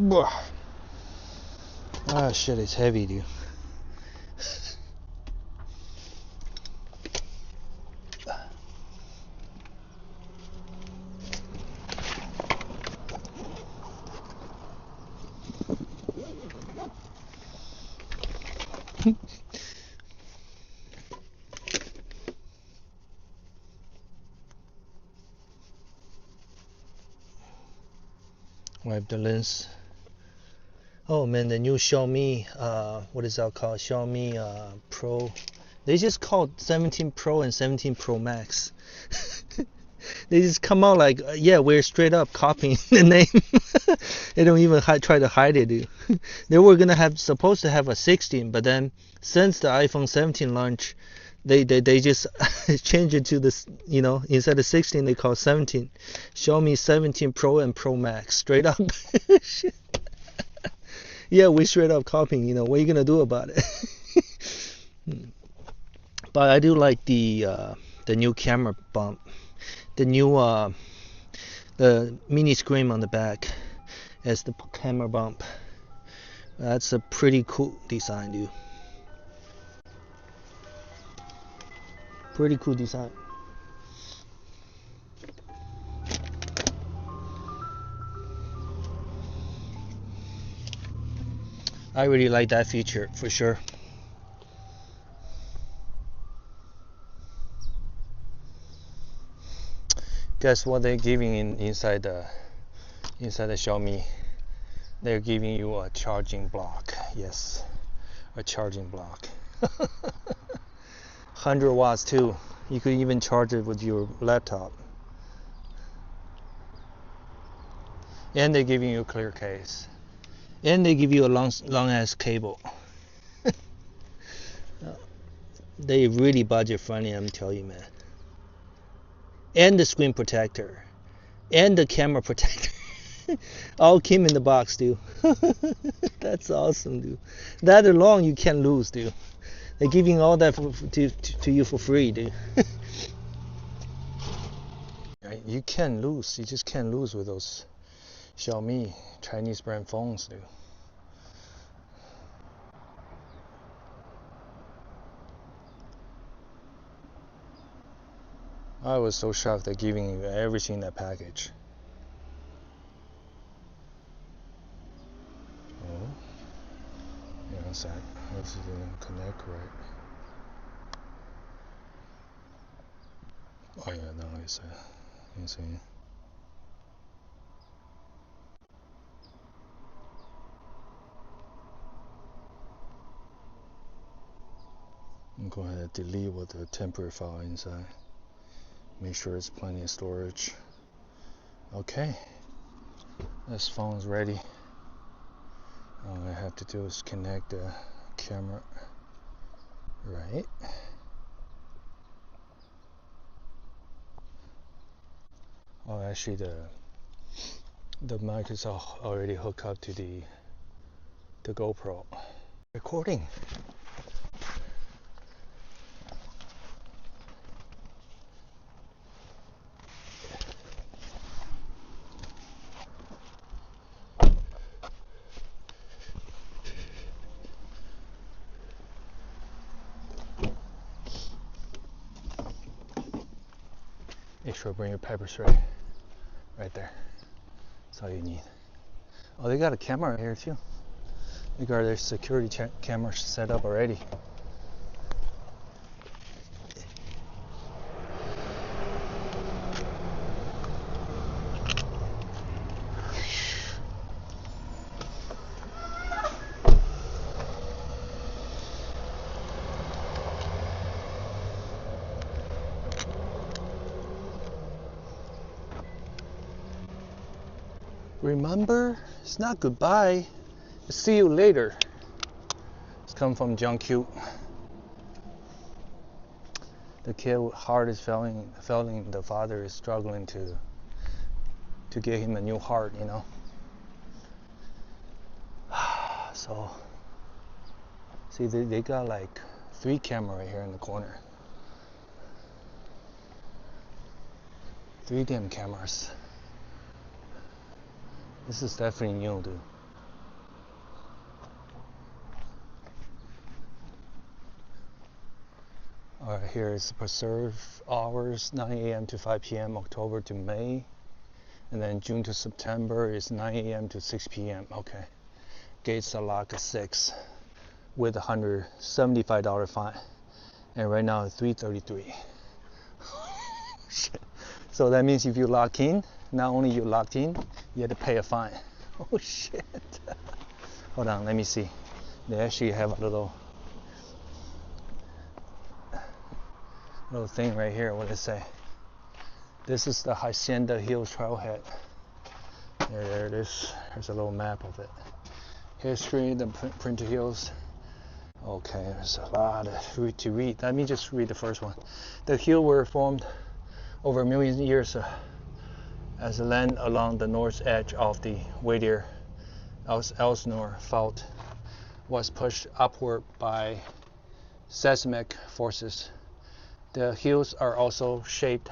Ah, shit, it's heavy, dude. Wipe the lens. Oh man, the new Xiaomi, what is that called? Xiaomi Pro. They just called 17 Pro and 17 Pro Max. They just come out like, yeah, we're straight up copying the name. They don't even try to hide it, dude. They were supposed to have a 16, but then since the iPhone 17 launch, they just changed it to this, instead of 16 they call 17. Xiaomi 17 Pro and Pro Max, straight up. Yeah, we straight up copying. What are you gonna do about it? But I do like the new camera bump, the new the mini screen on the back as the camera bump. That's a pretty cool design, dude. Pretty cool design. I really like that feature for sure. Guess what they're giving inside the Xiaomi? They're giving you a charging block. Yes, a charging block. 100 watts too. You could even charge it with your laptop. And they're giving you a clear case. And they give you a long ass cable. They really budget friendly, I'm telling you, man. And the screen protector. And the camera protector. All came in the box, dude. That's awesome, dude. That alone you can't lose, dude. They're giving all that to you for free, dude. You can't lose. You just can't lose with those Xiaomi Chinese brand phones, dude. I was so shocked they're giving you everything in that package. Oh, yeah, one sec. This didn't connect right. Oh yeah, now it's insane. Go ahead and delete what the temporary file inside. Make sure it's plenty of storage. Okay, this phone's ready. All I have to do is connect the camera. Right. Oh, actually the mic is already hooked up to the GoPro. Recording. Make sure to bring your pepper spray right there. That's all you need. Oh, they got a camera here too. They got their security camera set up already. Remember, it's not goodbye. See you later. It's come from John Q. The kid heart is failing. The father is struggling to get him a new heart. So, see, they got like 3 cameras right here in the corner. 3 damn cameras. This is definitely new, dude. here is preserve hours 9 a.m. to 5 p.m. October to May, and then June to September is 9 a.m. to 6 p.m. Okay, gates are locked at 6 with a $175 fine, and right now it's 3:33. Shit. So that means if you lock in, not only you locked in, you have to pay a fine. Oh shit. Hold on, let me see. They actually have a little thing right here. What does it say? This is the Hacienda Hills Trailhead. There it is. There's a little map of it. History, the Printer Hills. Okay, there's a lot to read. Let me just read the first one. The hills were formed over a million years as the land along the north edge of the Whittier Elsinore Fault was pushed upward by seismic forces. The hills are also shaped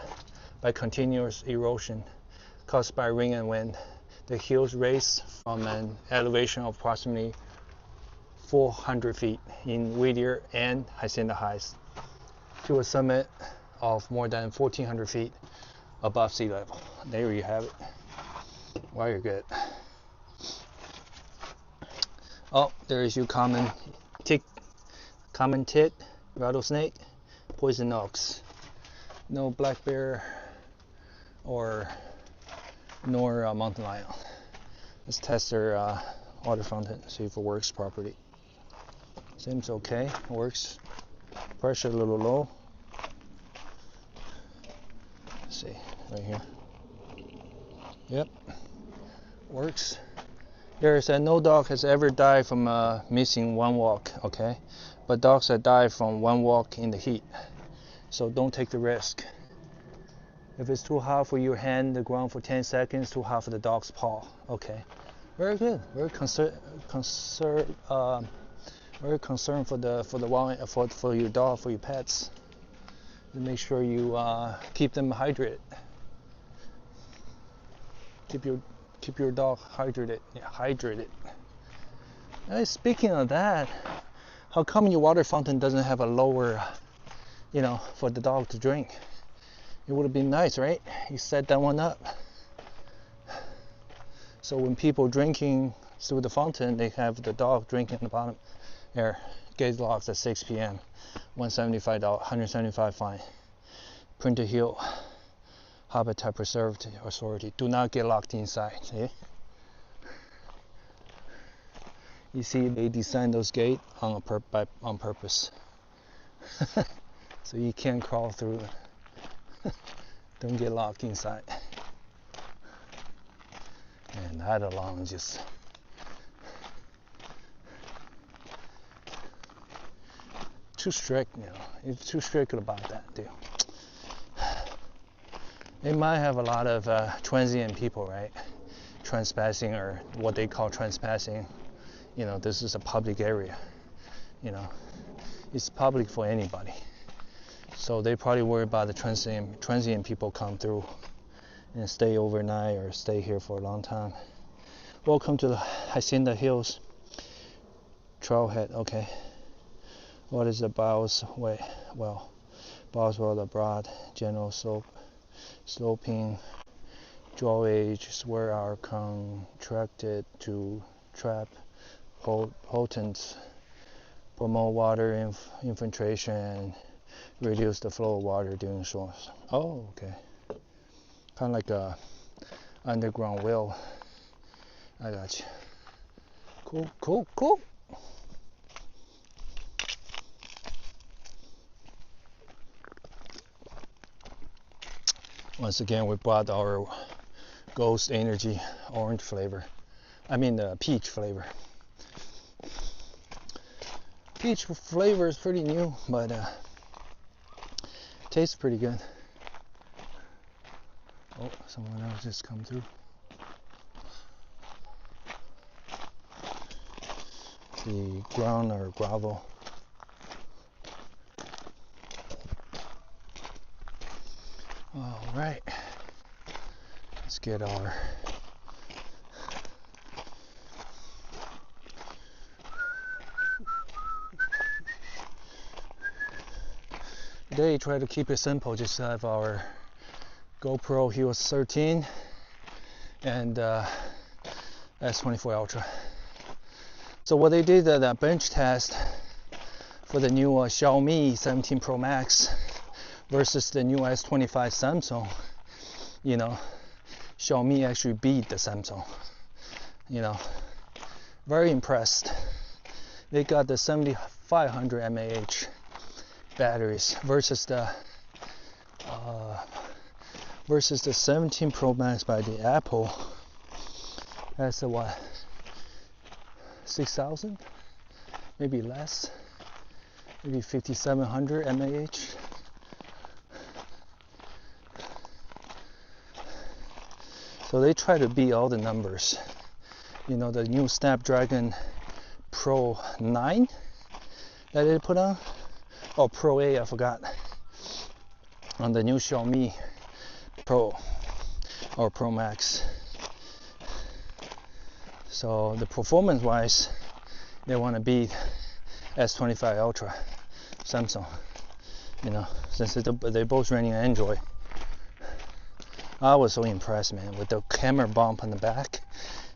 by continuous erosion caused by rain and wind. The hills raise from an elevation of approximately 400 feet in Whittier and Hacienda Heights to a summit of more than 1,400 feet above sea level. There you have it. Well, you're good. Oh, there is your common tit, rattlesnake, poison oaks. No black bear nor mountain lion. Let's test their water fountain, see if it works properly. Seems okay, works. Pressure a little low. Let's see, right here. Yep, works. There said no dog has ever died from missing one walk, okay? But dogs have died from one walk in the heat. So don't take the risk. If it's too hot for your hand, the ground for 10 seconds, too hot for the dog's paw. Okay, very good. Very concerned for your dog, for your pets. And make sure you keep them hydrated. Keep your dog hydrated. Yeah, hydrated. Hey, speaking of that, how come your water fountain doesn't have a lower, for the dog to drink? It would have been nice, right? You set that one up. So when people drinking through the fountain, they have the dog drinking at the bottom. There, gate locks at 6 p.m. $175 fine. Printer Hill Habitat Preserved Authority. Do not get locked inside. See? You see, they designed those gates on purpose, so you can't crawl through. Don't get locked inside. And that alone is just too strict, It's too strict about that, too. They might have a lot of transient people, right? Trespassing, or what they call trespassing. This is a public area. It's public for anybody. So they probably worry about the transient people come through and stay overnight or stay here for a long time. Welcome to the Hacienda Hills Trailhead. Okay. What is the Boswell? Well, Boswell, the broad, general sloping drawages where are contracted to trap pollutants, promote water infiltration, and reduce the flow of water during storms. Oh, okay. Kind of like a underground well. I got you. Cool. Once again, we brought our Ghost Energy orange flavor. I mean the peach flavor. Peach flavor is pretty new, but tastes pretty good. Oh, someone else just come through. The ground or gravel. All right, let's get our today try to keep it simple, just have our GoPro Hero 13 and S24 Ultra. So what they did at that bench test for the new Xiaomi 17 Pro Max versus the new S25 Samsung, you know, Xiaomi actually beat the Samsung. You know, very impressed. They got the 7500 mAh batteries versus the 17 Pro Max by the Apple. That's a what, 6,000, maybe less, maybe 5700 mAh. So they try to beat all the numbers. You know, the new Snapdragon Pro 9 that they put on, oh, Pro 8, I forgot, on the new Xiaomi Pro or Pro Max. So the performance wise, they want to beat S25 Ultra Samsung, you know, since they're both running Android. I was so impressed, man, with the camera bump on the back.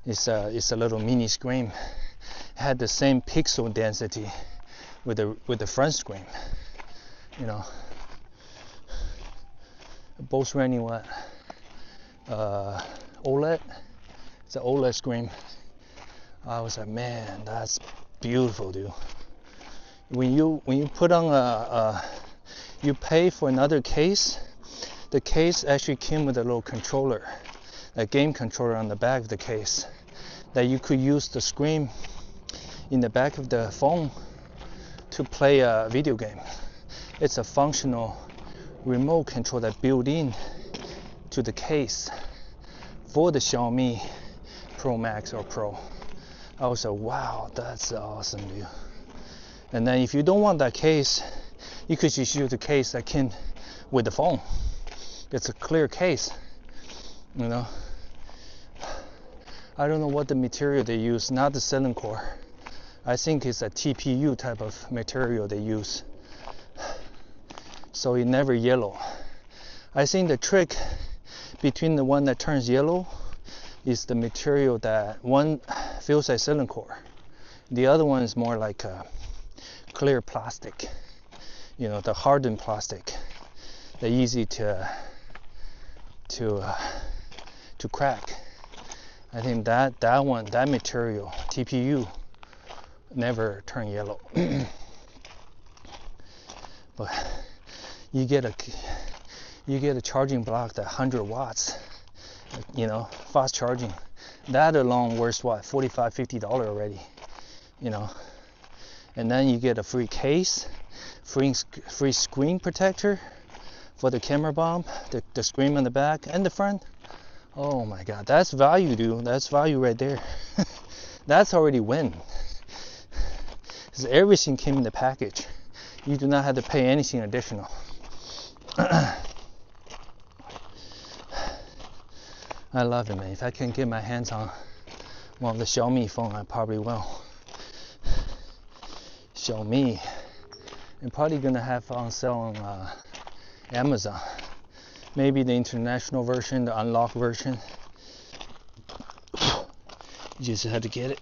It's a little mini screen. It had the same pixel density with the front screen, you know. Both running what? OLED. It's an OLED screen. I was like, man, that's beautiful, dude. When you put on you pay for another case. The case actually came with a little controller, a game controller on the back of the case, that you could use the screen in the back of the phone to play a video game. It's a functional remote control that built in to the case for the Xiaomi Pro Max or Pro. I was like, wow, that's awesome, dude. And then if you don't want that case, you could just use the case that came with the phone. It's a clear case, you know. I don't know what the material they use, not the silicon core. I think it's a TPU type of material they use, so it never yellow. I think the trick between the one that turns yellow is the material that one feels like silicon core. The other one is more like a clear plastic, you know, the hardened plastic. They're easy to crack. I think that material, TPU, never turn yellow. But you get a charging block that 100 watts, you know, fast charging. That alone worth what, $45-50 already, you know. And then you get a free case, free screen protector for the camera bump, the screen on the back and the front. Oh my God, that's value, dude. That's value right there. That's already win. Because everything came in the package. You do not have to pay anything additional. I love it, man. If I can get my hands on one of the Xiaomi phone, I probably will. Xiaomi. I'm probably gonna have on sale on Amazon. Maybe the international version, the unlocked version. You just had to get it.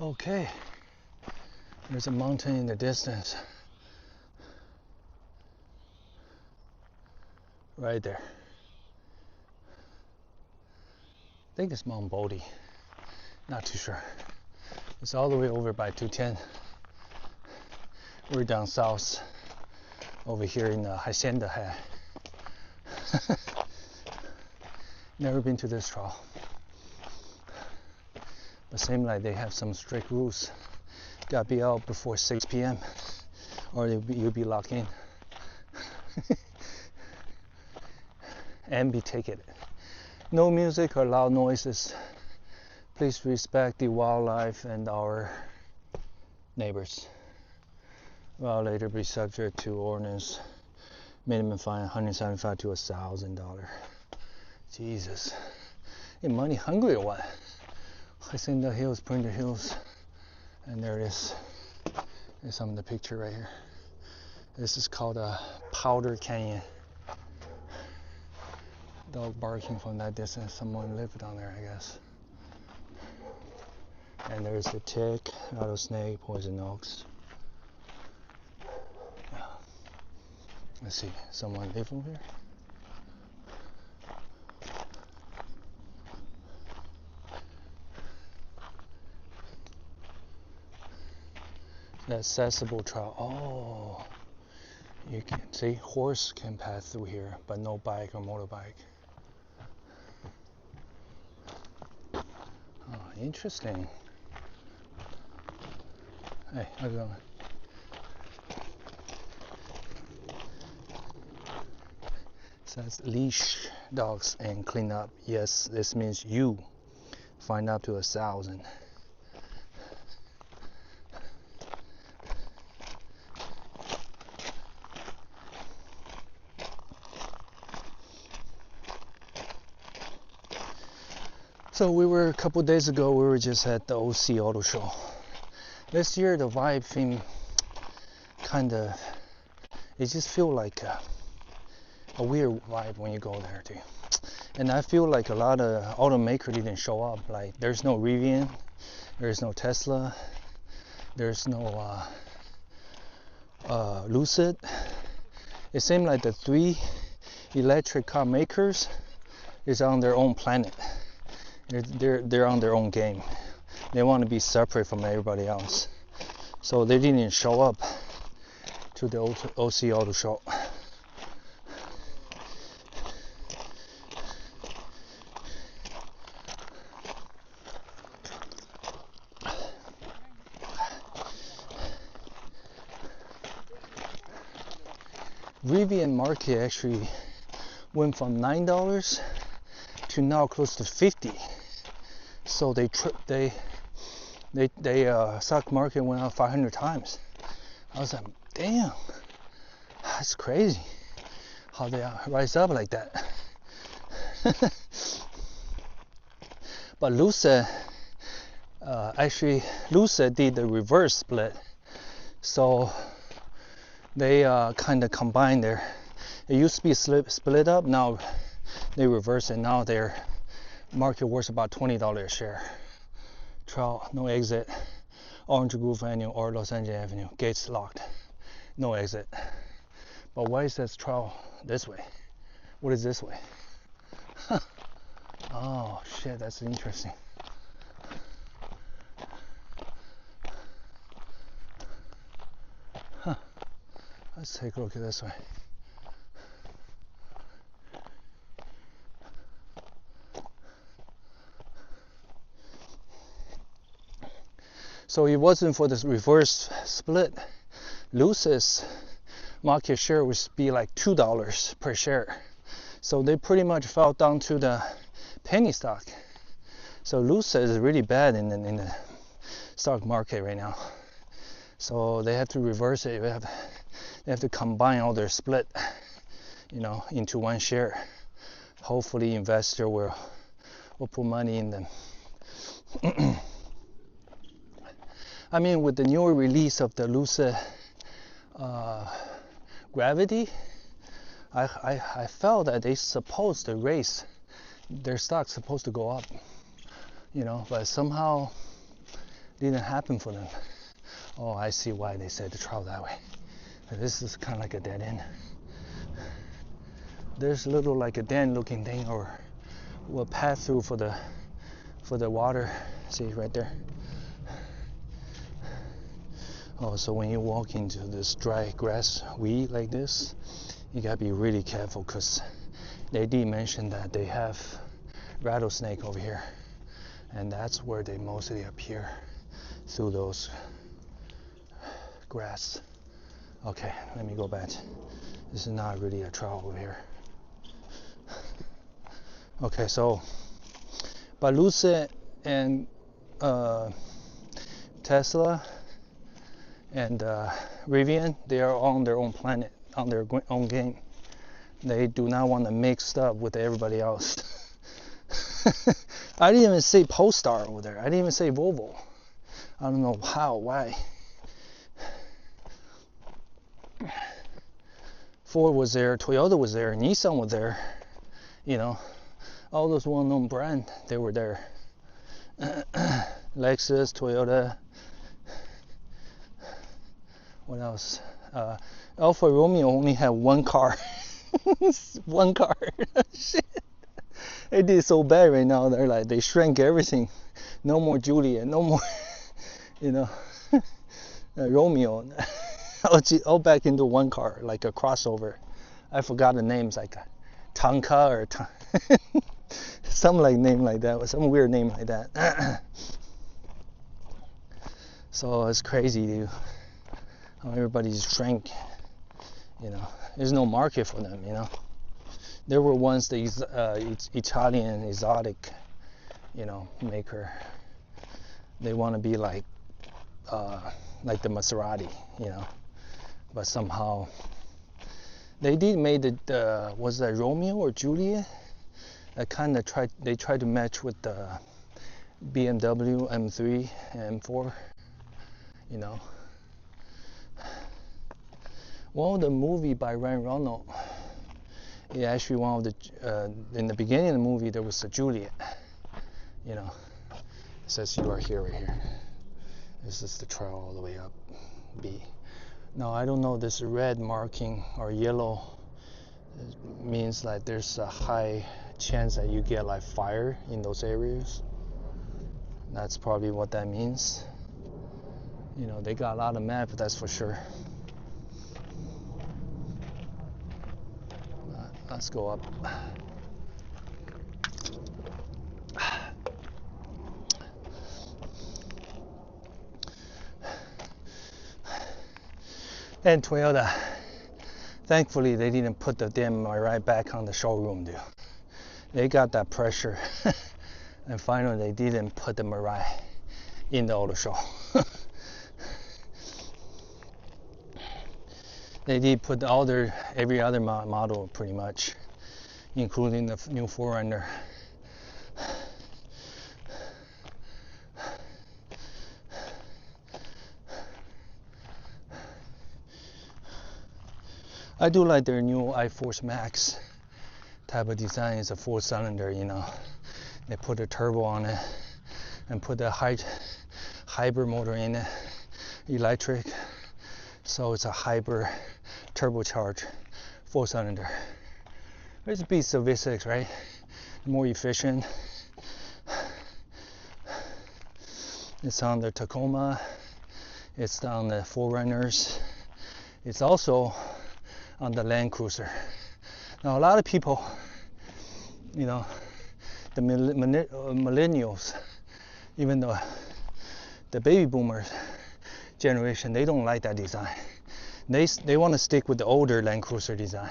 Okay, there's a mountain in the distance. Right there. I think it's Mount Bodhi. Not too sure. It's all the way over by 210. We're down south over here in Hacienda. Never been to this trail. But seems like they have some strict rules. Gotta be out before 6 p.m. or you'll be locked in. And be ticketed. No music or loud noises. Please respect the wildlife and our neighbors. Well, later be subject to ordinance. Minimum fine $175 to $1,000. Jesus. You money hungry or what? It's in the hills, Printer Hills. And there it is. There's some of the picture right here. This is called a Powder Canyon. Dog barking from that distance. Someone lived down there, I guess. And there's the tick, rattlesnake, poison oaks. Yeah. Let's see, someone live over here? The accessible trail. Oh, you can see horse can pass through here, but no bike or motorbike. Oh, interesting. Hey, how's it going? Says leash dogs and clean up. Yes, this means you find up to 1,000. So we were a couple days ago. We were just at the OC Auto Show. This year the vibe theme kind of, it just feel like a weird vibe when you go there too. And I feel like a lot of automakers didn't show up. Like there's no Rivian, there's no Tesla, there's no Lucid. It seems like the 3 electric car makers is on their own planet. They're on their own game. They want to be separate from everybody else. So they didn't show up to the OC Auto Show. Rivian market actually went from $9 to now close to $50. So they stock market went up 500 times. I was like, damn, that's crazy how they rise up like that. But Lucid, Lucid did the reverse split. So they kind of combined their, it used to be split up, now they reverse it. Now their market worth about $20 a share. Trail, no exit. Orange Grove Avenue or Los Angeles Avenue, gates locked, no exit. But why is this trail this way? What is this way? Oh shit, that's interesting. Huh. Let's take a look at this way. So it wasn't for this reverse split, Lucid's market share would be like $2 per share. So they pretty much fell down to the penny stock. So Lucid is really bad in the stock market right now. So they have to reverse it. They have to combine all their split, into one share. Hopefully investor will put money in them. I mean, with the newer release of the Lucid Gravity, I felt that they supposed to raise their stock's supposed to go up, but somehow didn't happen for them. Oh, I see why they said to travel that way. This is kind of like a dead end. There's a little like a den looking thing, or will pass through for the water. See right there. Oh, so when you walk into this dry grass weed like this, you gotta be really careful, because they did mention that they have rattlesnake over here, and that's where they mostly appear, through those grass. Okay, let me go back. This is not really a trail over here. Okay, so Baluse and Tesla and Rivian, they are on their own planet, on their own game. They do not want to mix up with everybody else. I didn't even say Polestar over there. I didn't even say Volvo. I don't know how, why. Ford was there, Toyota was there, Nissan was there. You know, all those well-known brands, they were there. Lexus, Toyota. What else? Alfa Romeo only had one car. One car. Shit. They did so bad right now. They're like, they shrank everything. No more Juliet, no more, you know, Romeo. All back into one car, like a crossover. I forgot the names, like Tonka or some like name like that, some weird name like that. So it's crazy, dude. How everybody's shrank. You know, there's no market for them. You know, there were once the Italian exotic, you know, maker. They want to be like the Maserati, you know, but somehow they did made it. Was that Romeo or Juliet? I kind of tried. They tried to match with the BMW M3 and M4. You know. Well, the movie by Ryan Reynolds, actually one of the, in the beginning of the movie there was a Juliet, you know, it says you are here right here. This is the trail all the way up, B. Now I don't know, this red marking or yellow means like there's a high chance that you get like fire in those areas. That's probably what that means. You know, they got a lot of map, that's for sure. Let's go up. And Toyota, thankfully they didn't put the damn Mirai back on the showroom, dude. They got that pressure, and finally they didn't put the Mirai in the auto show. They did put all their every other model pretty much, including the new 4Runner. I do like their new iForce Max type of design. It's a 4-cylinder, you know. They put a turbo on it and put a hybrid motor in it, electric. So it's a hybrid turbocharged 4-cylinder. It's a piece of V6, right? More efficient. It's on the Tacoma. It's on the 4Runners. It's also on the Land Cruiser. Now a lot of people, you know, the millennials, even the baby boomers generation, they don't like that design. They want to stick with the older Land Cruiser design.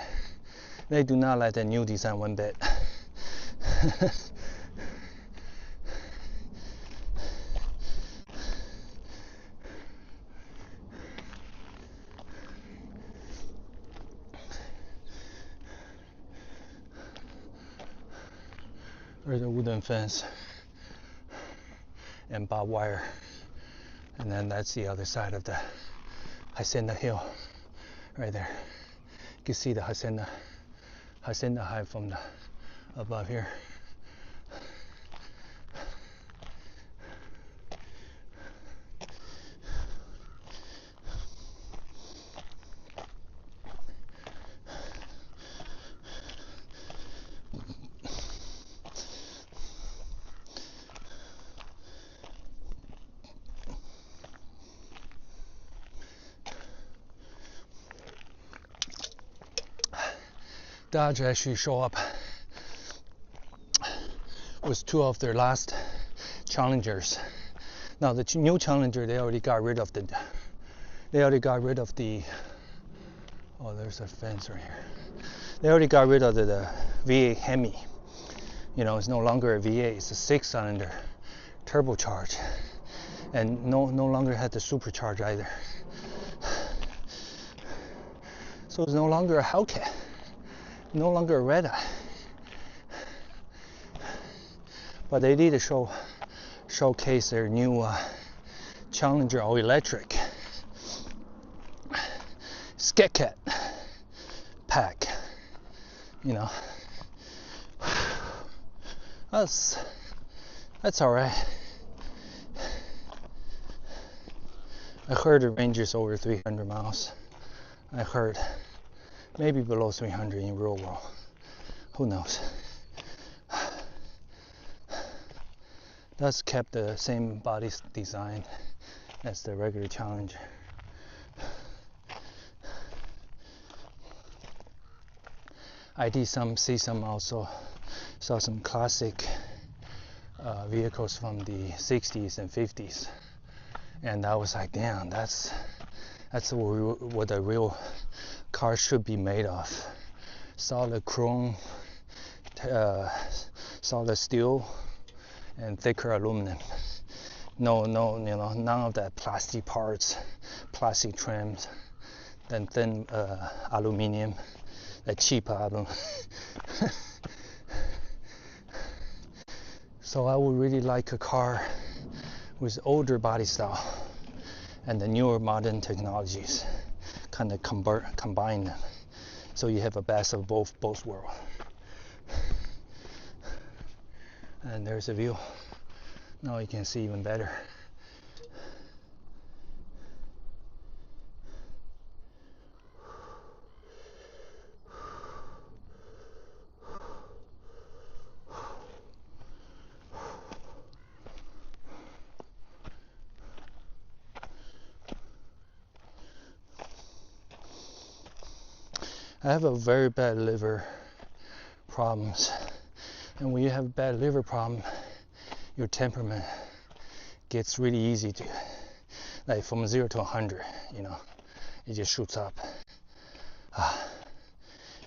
They do not like the new design one bit. There's a wooden fence and barbed wire, and then that's the other side of the Hacienda Hill, right there. You can see the Hacienda High from the above here. Dodge actually show up with two of their last Challengers. Now the new Challenger, they already got rid of the. Oh, there's a fence right here. They already got rid of the V8 Hemi. You know, it's no longer a V8. It's a 6-cylinder turbocharged, and no longer had the supercharge either. So it's no longer a Hellcat, no longer a red eye. But they did showcase their new Challenger all electric Scat Cat pack. You know, that's all right. I heard the range is over 300 miles. I heard maybe below 300 in real world. Who knows? That's kept the same body design as the regular Challenger. I did see some also, saw some classic vehicles from the 60s and 50s, and I was like, damn, that's what a real car should be made of. Solid chrome, solid steel, and thicker aluminum. No, you know, none of that plastic parts, plastic trims, then thin aluminum, that cheap aluminum. So I would really like a car with older body style and the newer modern technologies, kind of combine them, so you have a best of both worlds. And there's a view. Now you can see even better. I have a very bad liver problems, and when you have bad liver problem, your temperament gets really easy to, like, from 0 to 100, you know, it just shoots up.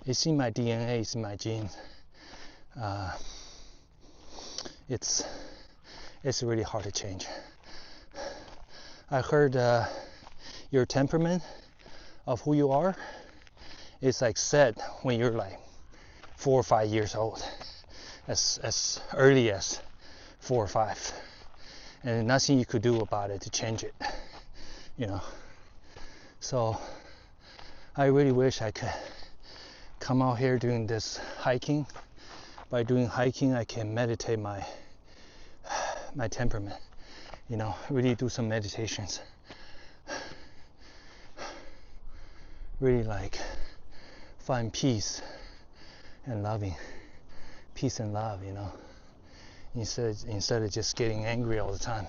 It's in my DNA, it's in my genes. It's really hard to change. I heard your temperament of who you are, it's like set when you're like 4 or 5 years old, as early as 4 or 5, and nothing you could do about it to change it, you know. So I really wish I could come out here doing this hiking. By doing hiking, I can meditate my temperament, you know, really do some meditations, really like find peace and peace and love, you know, instead of just getting angry all the time.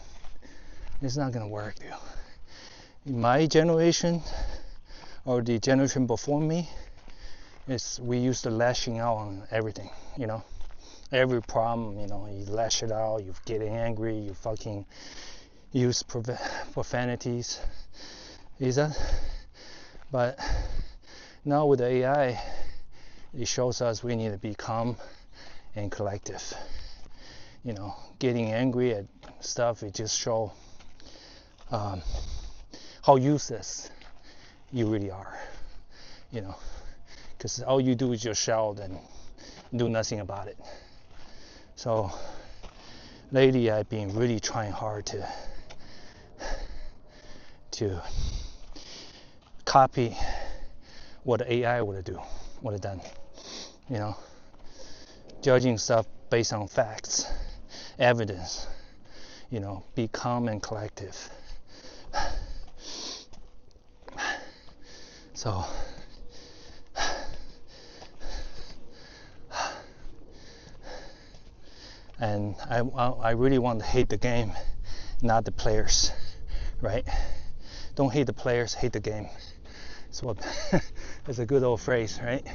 It's not gonna work, dude. In my generation, or the generation before me, we used to lashing out on everything, you know. Every problem, you know, you lash it out, you getting angry, you fucking use profanities. Is that? But now with the AI, it shows us we need to be calm and collective. You know, getting angry at stuff, it just shows how useless you really are, you know, because all you do is just shout and do nothing about it. So lately I've been really trying hard to copy what AI would have done, you know, judging stuff based on facts, evidence, you know, be calm and collective. So and I really want to hate the game, not the players, right? Don't hate the players, hate the game. It's a good old phrase, right?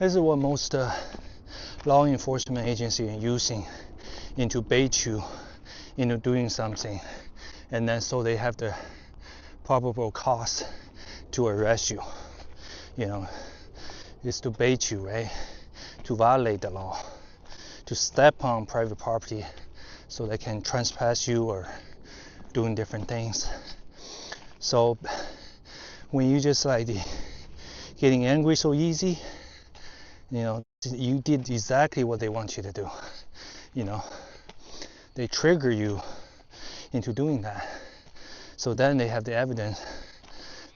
This is what most law enforcement agencies are using to bait you into doing something, and then so they have the probable cause to arrest you. You know, it's to bait you, right? To violate the law, to step on private property so they can trespass you or doing different things. So when you just like getting angry so easy, you know, you did exactly what they want you to do. You know, they trigger you into doing that. So then they have the evidence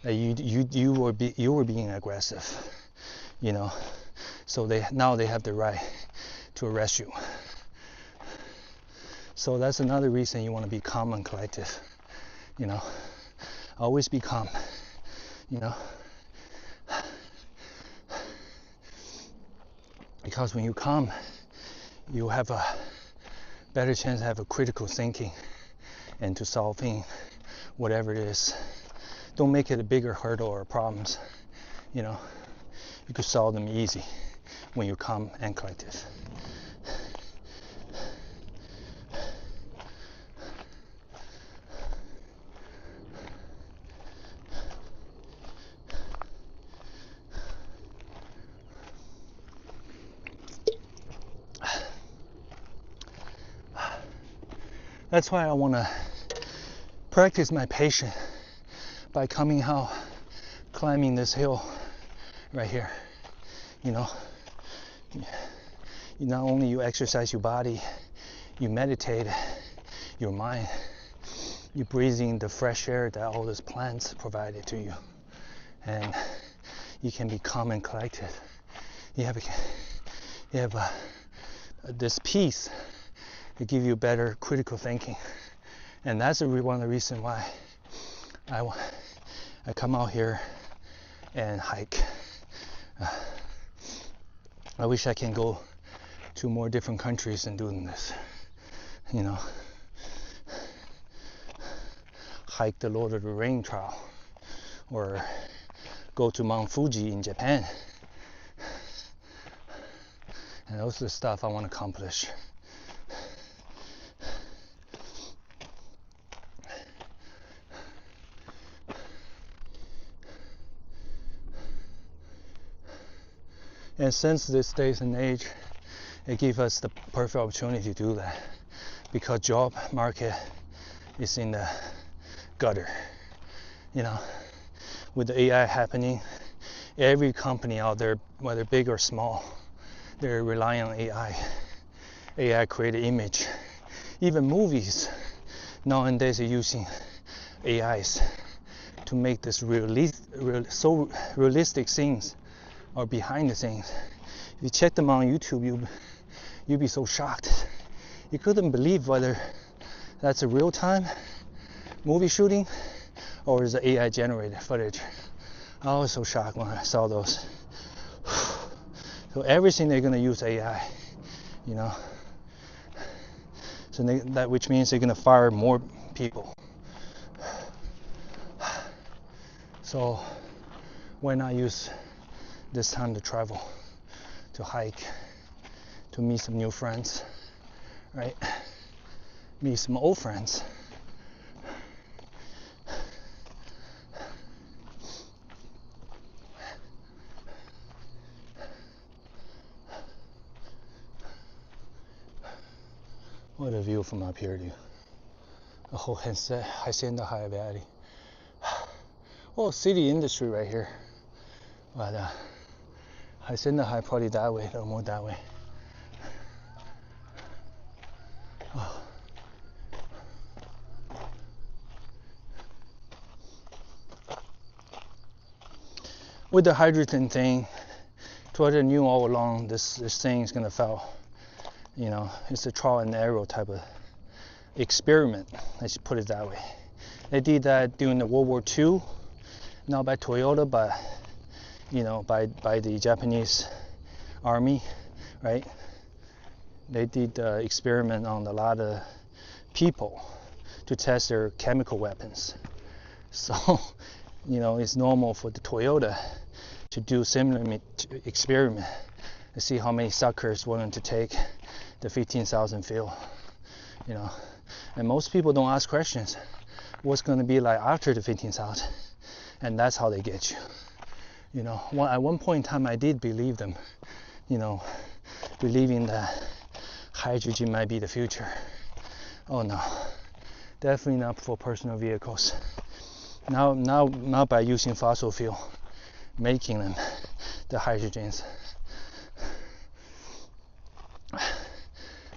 that you were being aggressive. You know, so now they have the right to arrest you. So that's another reason you want to be calm and collective. You know, always be calm. You know, because when you calm, you have a better chance to have a critical thinking and to solving whatever it is. Don't make it a bigger hurdle or problems. You know, you could solve them easy when you're calm and collective. That's why I want to practice my patience by coming out, climbing this hill right here. You know, not only you exercise your body, you meditate your mind, you breathe in the fresh air that all those plants provided to you, and you can be calm and collected. You have this peace. It gives you better critical thinking, and that's one of the reasons why I come out here and hike. I wish I can go to more different countries and doing this. You know, hike the Lord of the Ring Trail, or go to Mount Fuji in Japan. And those are the stuff I want to accomplish. And since this days and age, it gives us the perfect opportunity to do that, because job market is in the gutter. You know, with the AI happening, every company out there, whether big or small, they're relying on AI. AI created image. Even movies nowadays are using AIs to make this so realistic scenes or behind the scenes. If you check them on YouTube, you'd be so shocked. You couldn't believe whether that's a real-time movie shooting or is it AI generated footage. I was so shocked when I saw those. So everything they're gonna use AI, you know. So that which means they're gonna fire more people. So why not use this time to travel, to hike, to meet some new friends, right? Meet some old friends. What a view from up here, dude. The whole Hacienda High Valley. Well, city industry right here. But Hacienda High probably that way, a little more that way. Oh. With the hydrogen thing, Toyota knew all along this thing is gonna fail. You know, it's a trial and error type of experiment. Let's put it that way. They did that during the World War II, not by Toyota, but you know, by the Japanese army, right? They did the experiment on a lot of people to test their chemical weapons. So, you know, it's normal for the Toyota to do similar experiment to see how many suckers willing to take the 15,000 field, you know. And most people don't ask questions. What's going to be like after the 15,000? And that's how they get you. You know, at one point in time, I did believe them, you know, believing that hydrogen might be the future. Oh no, definitely not for personal vehicles. Now by using fossil fuel, making them the hydrogens.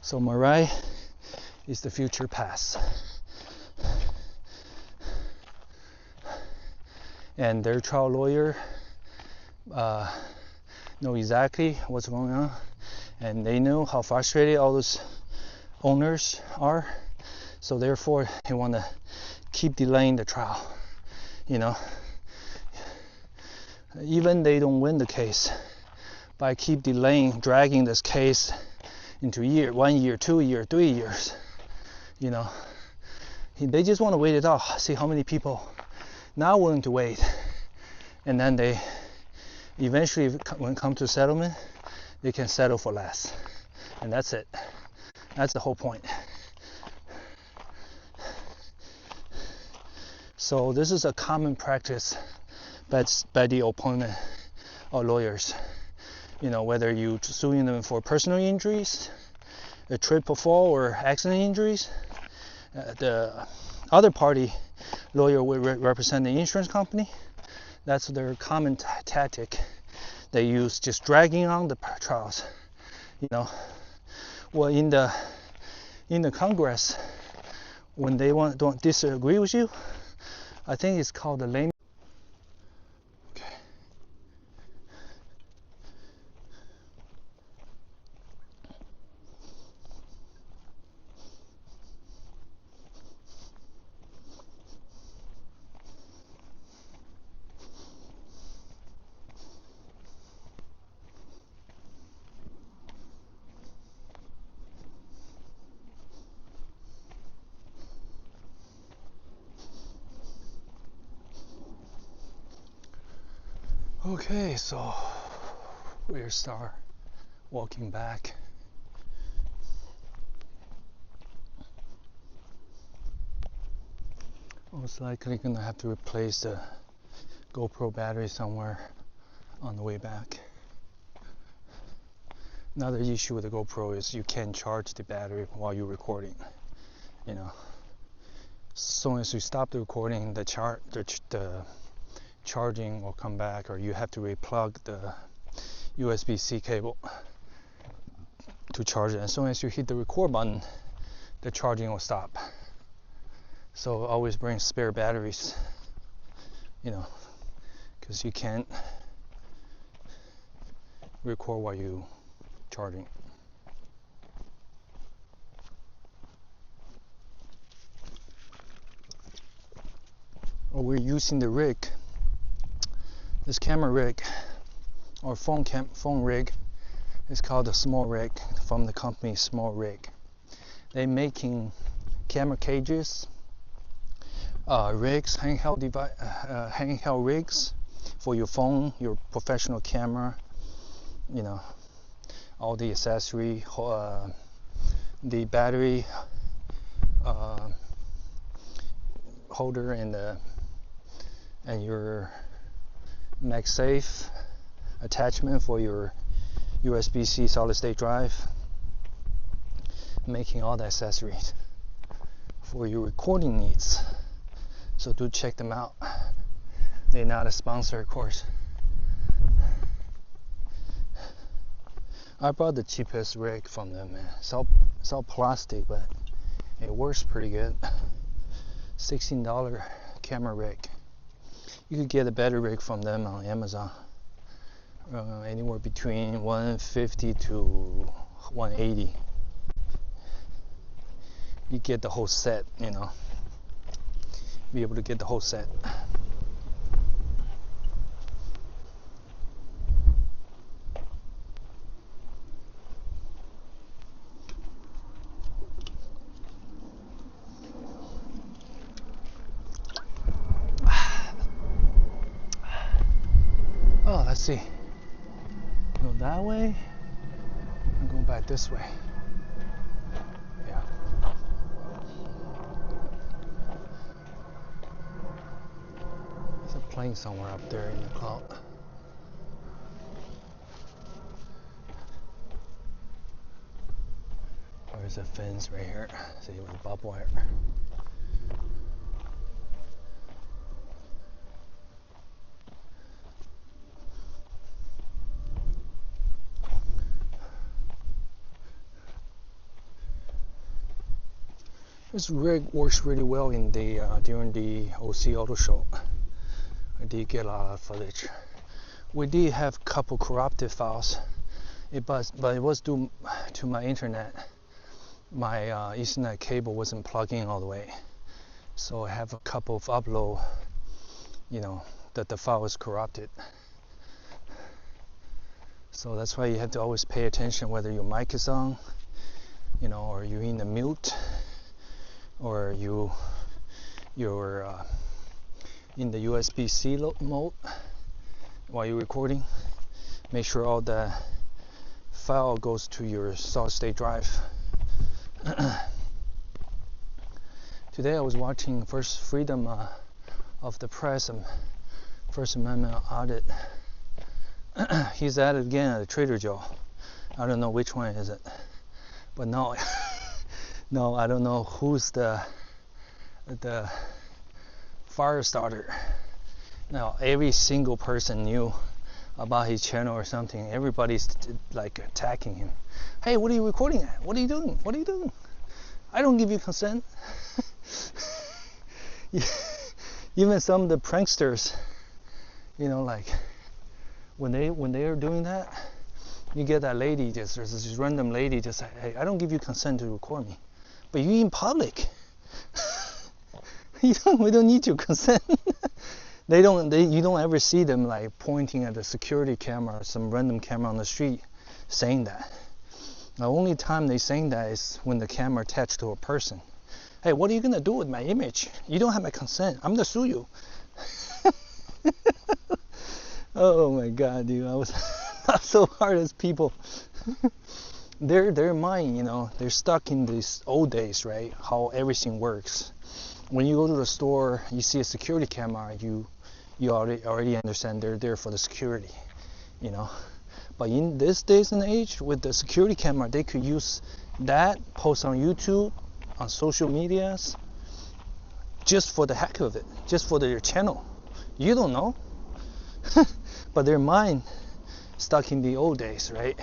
So Mirai is the future past. And their trial lawyer know exactly what's going on, and they know how frustrated all those owners are, so therefore they want to keep delaying the trial, you know. Even they don't win the case, by keep delaying, dragging this case into 1 year, 2 years, 3 years, you know. They just want to wait it out, see how many people not willing to wait, and then they eventually, when it comes to settlement, they can settle for less, and that's it. That's the whole point. So this is a common practice by the opponent or lawyers, you know, whether you suing them for personal injuries, a trip or fall or accident injuries, the other party lawyer will represent the insurance company. That's their common tactic they use, just dragging on the trials, you know. Well, in the Congress, when they don't disagree with you, I think it's called the lame. Okay. Okay, so we'll start walking back. Most likely gonna have to replace the GoPro battery somewhere on the way back. Another issue with the GoPro is you can't charge the battery while you're recording, you know. As soon as you stop the recording, the charging will come back, or you have to replug the USB-C cable to charge it. As soon as you hit the record button, the charging will stop. So always bring spare batteries, you know, because you can't record while you charging. Or we're using the rig. This camera rig or phone rig is called a Small Rig, from the company Small Rig. They're making camera cages, rigs, handheld rigs for your phone, your professional camera, you know, all the accessory, the battery holder, and your MagSafe attachment for your USB-C solid-state drive, making all the accessories for your recording needs. So do check them out. They're not a sponsor, of course. I bought the cheapest rig from them, man. It's all plastic, but it works pretty good. $16 camera rig. You could get a better rig from them on Amazon, anywhere between $150 to $180. You get the whole set, you know. Be able to get the whole set. Oh, let's see. Go that way. back this way. Yeah. There's a plane somewhere up there in the cloud. There's a fence right here. See, with barbed wire. This rig works really well in the during the OC Auto Show. I did get a lot of footage. We did have a couple corrupted files, but it was due to my internet. My Ethernet cable wasn't plugging all the way, so I have a couple of upload, that the file was corrupted. So that's why you have to always pay attention whether your mic is on, or you're in the mute, or you're in the USB-C mode while you're recording. Make sure all the file goes to your solid state drive. Today I was watching First Freedom of the Press and First Amendment audit. He's at it again at Trader Joe. I don't know which one is it, but no, no, I don't know who's the fire starter. Now every single person knew about his channel or something. Everybody's like attacking him. Hey, what are you recording at? What are you doing? What are you doing? I don't give you consent. Even some of the pranksters, like when they are doing that, you get that lady, there's this random lady just say, hey, I don't give you consent to record me, but you in public. We don't need your consent. You don't ever see them like pointing at the security camera or some random camera on the street saying that. The only time they saying that is when the camera attached to a person. Hey, what are you gonna do with my image? You don't have my consent. I'm gonna sue you. Oh my God, dude, I was not so hard as people. Their mind, they're stuck in these old days, right? How everything works. When you go to the store, you see a security camera, you already understand they're there for the security, But in this days and age, with the security camera, they could use that, post on YouTube, on social medias, just for the heck of it, just for their channel. You don't know. But their mind stuck in the old days, right?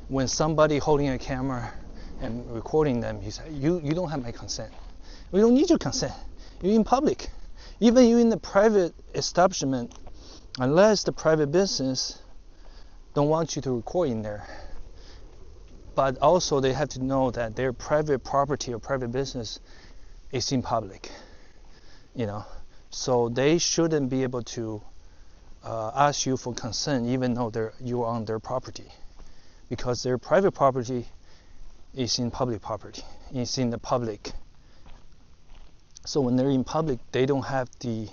When somebody holding a camera and recording them, you say, you don't have my consent. We don't need your consent. You're in public. Even you in the private establishment, unless the private business don't want you to record in there. But also they have to know that their private property or private business is in public, So they shouldn't be able to ask you for consent even though you're on their property, because their private property is in public property. It's in the public. So when they're in public, they don't have the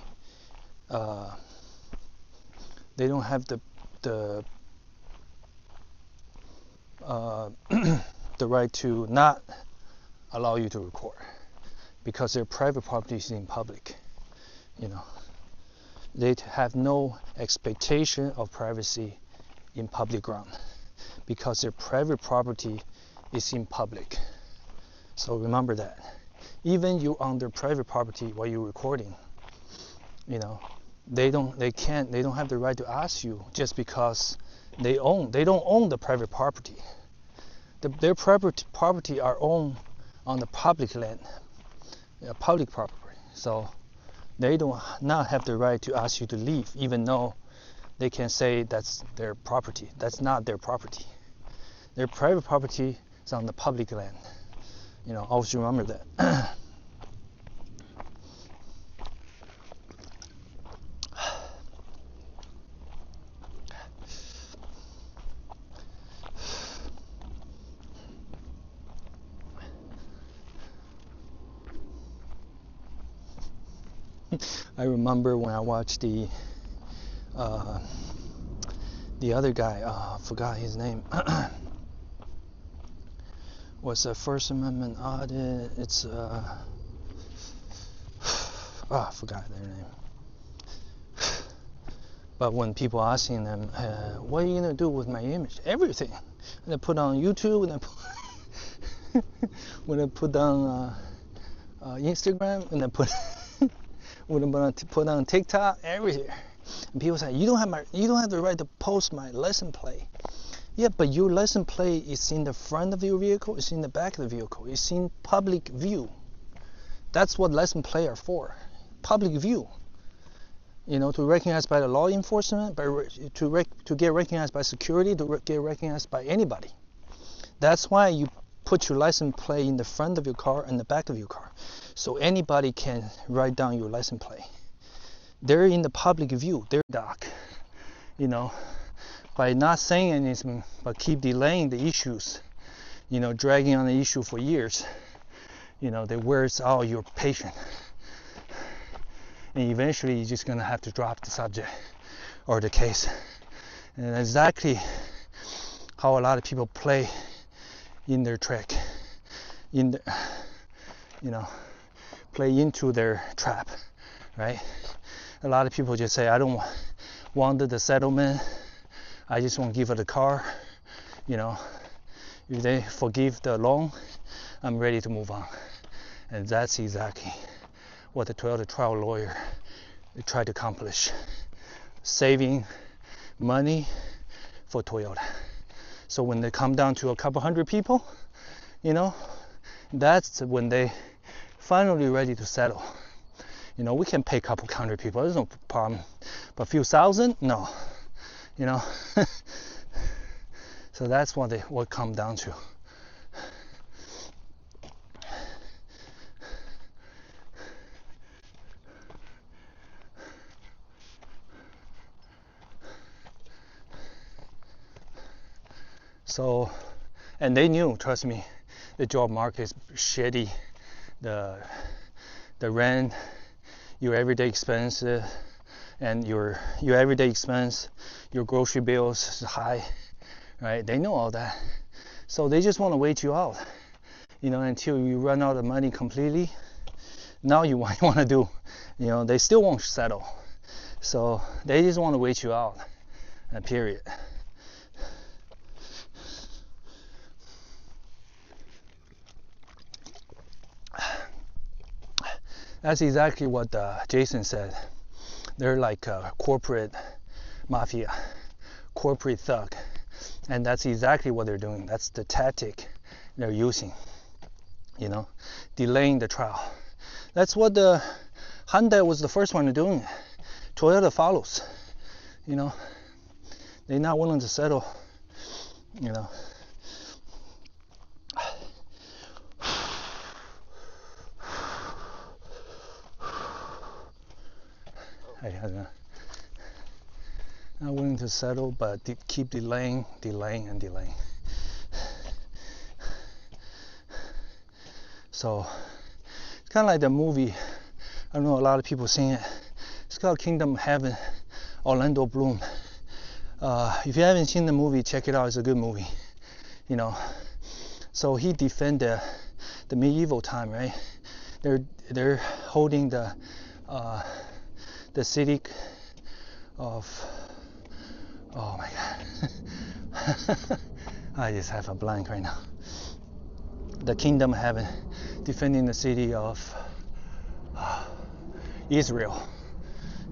the right to not allow you to record, because their private property is in public. They have no expectation of privacy in public ground, because their private property is in public. So remember that. Even you on their private property while you're recording, they don't have the right to ask you just because they don't own the private property. Their private property are owned on the public land, public property. So they do not have the right to ask you to leave, even though they can say that's their property. That's not their property. Their private property is on the public land. Always remember that. I remember when I watched the other guy, I forgot his name. What's the First Amendment audit? It's I forgot their name. But when people asking them, what are you gonna do with my image? Everything. And they put on YouTube, and when I put on Instagram, and I put when I put on TikTok, everywhere. And people say, you don't have the right to post my lesson play. Yeah, but your lesson play is in the front of your vehicle, it's in the back of the vehicle, it's in public view. That's what lesson play are for. Public view. You know, to recognized by the law enforcement, to get recognized by security, to get recognized by anybody. That's why you put your license plate in the front of your car and the back of your car, so anybody can write down your license plate. They're in the public view. They're dark. You know, by not saying anything but keep delaying the issues, you know, dragging on the issue for years, you know, they wears out your patience. And eventually you're just gonna have to drop the subject or the case. And that's exactly how a lot of people play in their trick, play into their trap, right? A lot of people just say, I don't want the settlement, I just want to give her the car. You know, if they forgive the loan, I'm ready to move on. And that's exactly what the Toyota trial lawyer tried to accomplish, saving money for Toyota. So when they come down to a couple hundred people, you know, that's when they finally ready to settle. You know, we can pay a couple hundred people, there's no problem, but a few thousand, no, you know. So that's what come down to. So, and they knew, trust me, the job market is shitty. The rent, your everyday expense, and your everyday expense, your grocery bills is high, right? They know all that. So they just want to wait you out, you know, until you run out of money completely. Now you want to do, you know, they still won't settle. So they just want to wait you out, period. That's exactly what Jason said. They're like corporate mafia, corporate thug. And that's exactly what they're doing. That's the tactic they're using, you know, delaying the trial. That's what the Hyundai was the first one to doing. Toyota follows, you know. They're not willing to settle, you know. Not willing to settle, but keep delaying. So it's kind of like the movie. I don't know, a lot of people seen it. It's called Kingdom Heaven. Orlando Bloom. If you haven't seen the movie, check it out. It's a good movie. You know. So he defended the medieval time, right? They're holding the city of, oh my God, I just have a blank right now. The Kingdom of Heaven, defending the city of Israel,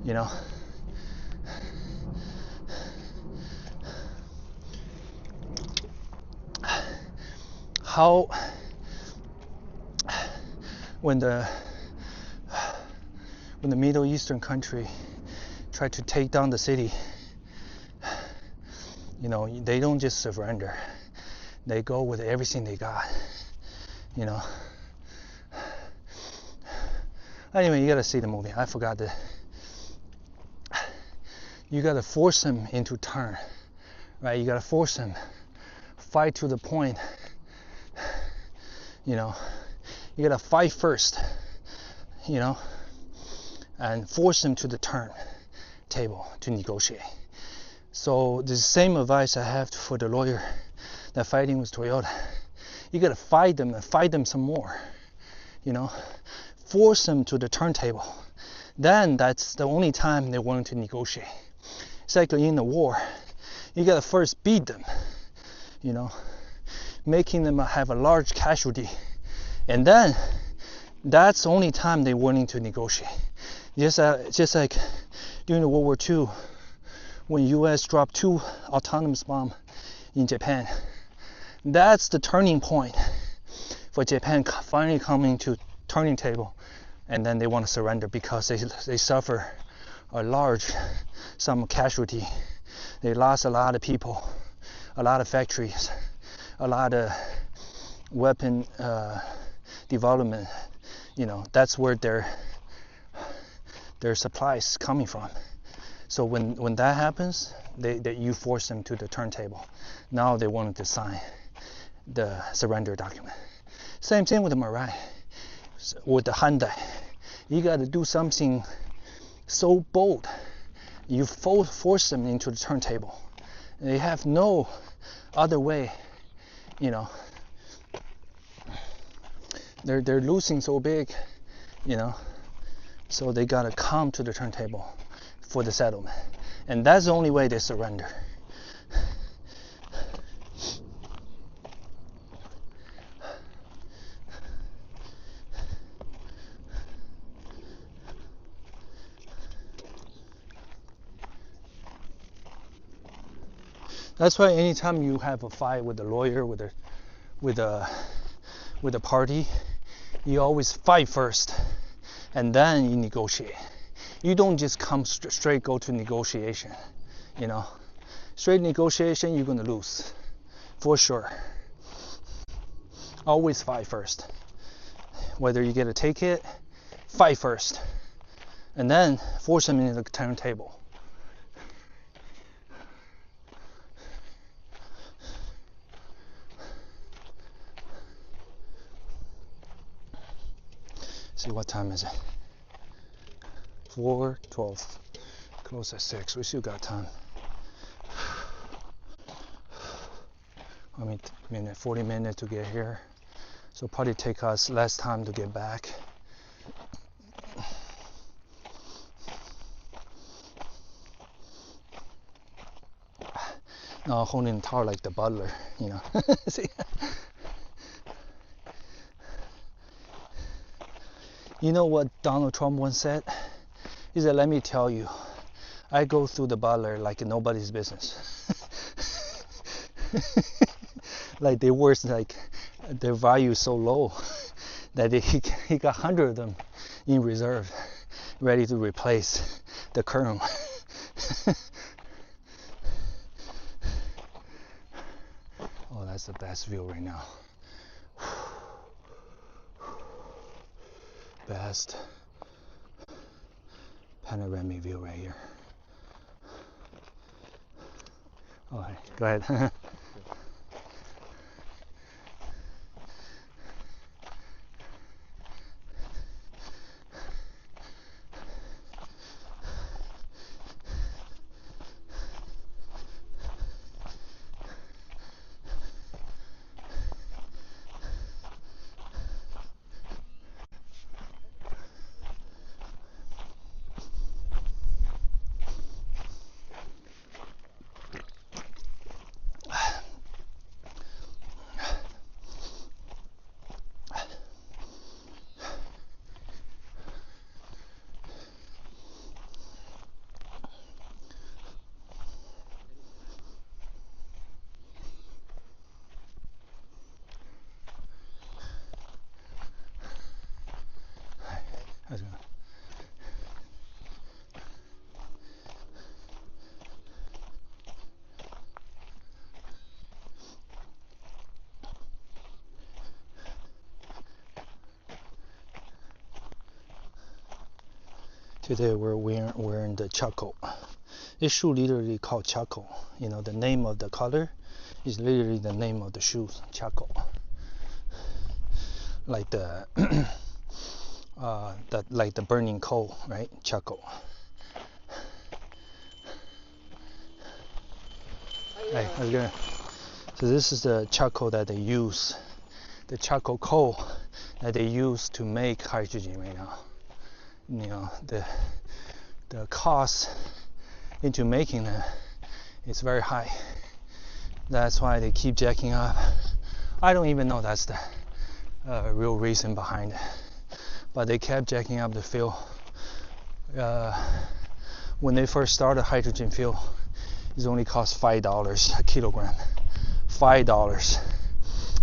you know. How when the Middle Eastern country tried to take down the city, you know, they don't just surrender. They go with everything they got, you know. Anyway, you gotta see the movie. I forgot you gotta force them into turn, right? You gotta force them, fight to the point, you know. You gotta fight first, you know, and force them to the turn table to negotiate. So the same advice I have for the lawyer that fighting with Toyota. You gotta fight them and fight them some more, you know, force them to the turntable. Then that's the only time they're willing to negotiate. It's like in the war, you gotta first beat them, you know, making them have a large casualty, and then that's the only time they're willing to negotiate. Just like during the World War II, when U.S. dropped 2 autonomous bombs in Japan. That's the turning point for Japan finally coming to turning table, and then they want to surrender because they suffer a large some casualty. They lost a lot of people, a lot of factories, a lot of weapon development. You know, that's where their supplies coming from. So when that happens, you force them to the turntable. Now they wanted to sign the surrender document. Same thing with the Mirai, with the Hyundai. You got to do something so bold. You force them into the turntable. They have no other way, you know. They're losing so big, you know. So they got to come to the turntable for the settlement. And that's the only way they surrender. That's why anytime you have a fight with a lawyer, with a party, you always fight first, and then you negotiate. You don't just come straight go to negotiation, you know. Straight negotiation, you're gonna lose, for sure. Always fight first. Whether you get to take it, fight first, and then force them into the turntable. See, what time is it? 4:12. Close at 6. We still got time. I mean, 40 minutes to get here. So probably take us less time to get back. Now holding the tower like the butler, you know. See? You know what Donald Trump once said? He said, "Let me tell you, I go through the butler like nobody's business." Like they worth, like their value is so low that he got 100 of them in reserve, ready to replace the current one. Oh, that's the best view right now. Best panoramic view right here. All right, go ahead. Today we're wearing the Chaco. This shoe literally called Chaco. You know, the name of the color is literally the name of the shoes, Chaco. Like the like the burning coal, right? Chaco. Hey, how's it going? So this is the Chaco that they use the charcoal coal that they use to make hydrogen right now. You know, the cost into making it is very high. That's why they keep jacking up. I don't even know that's the real reason behind it, but they kept jacking up the fuel. When they first started hydrogen fuel, it only cost $5 a kilogram. $5.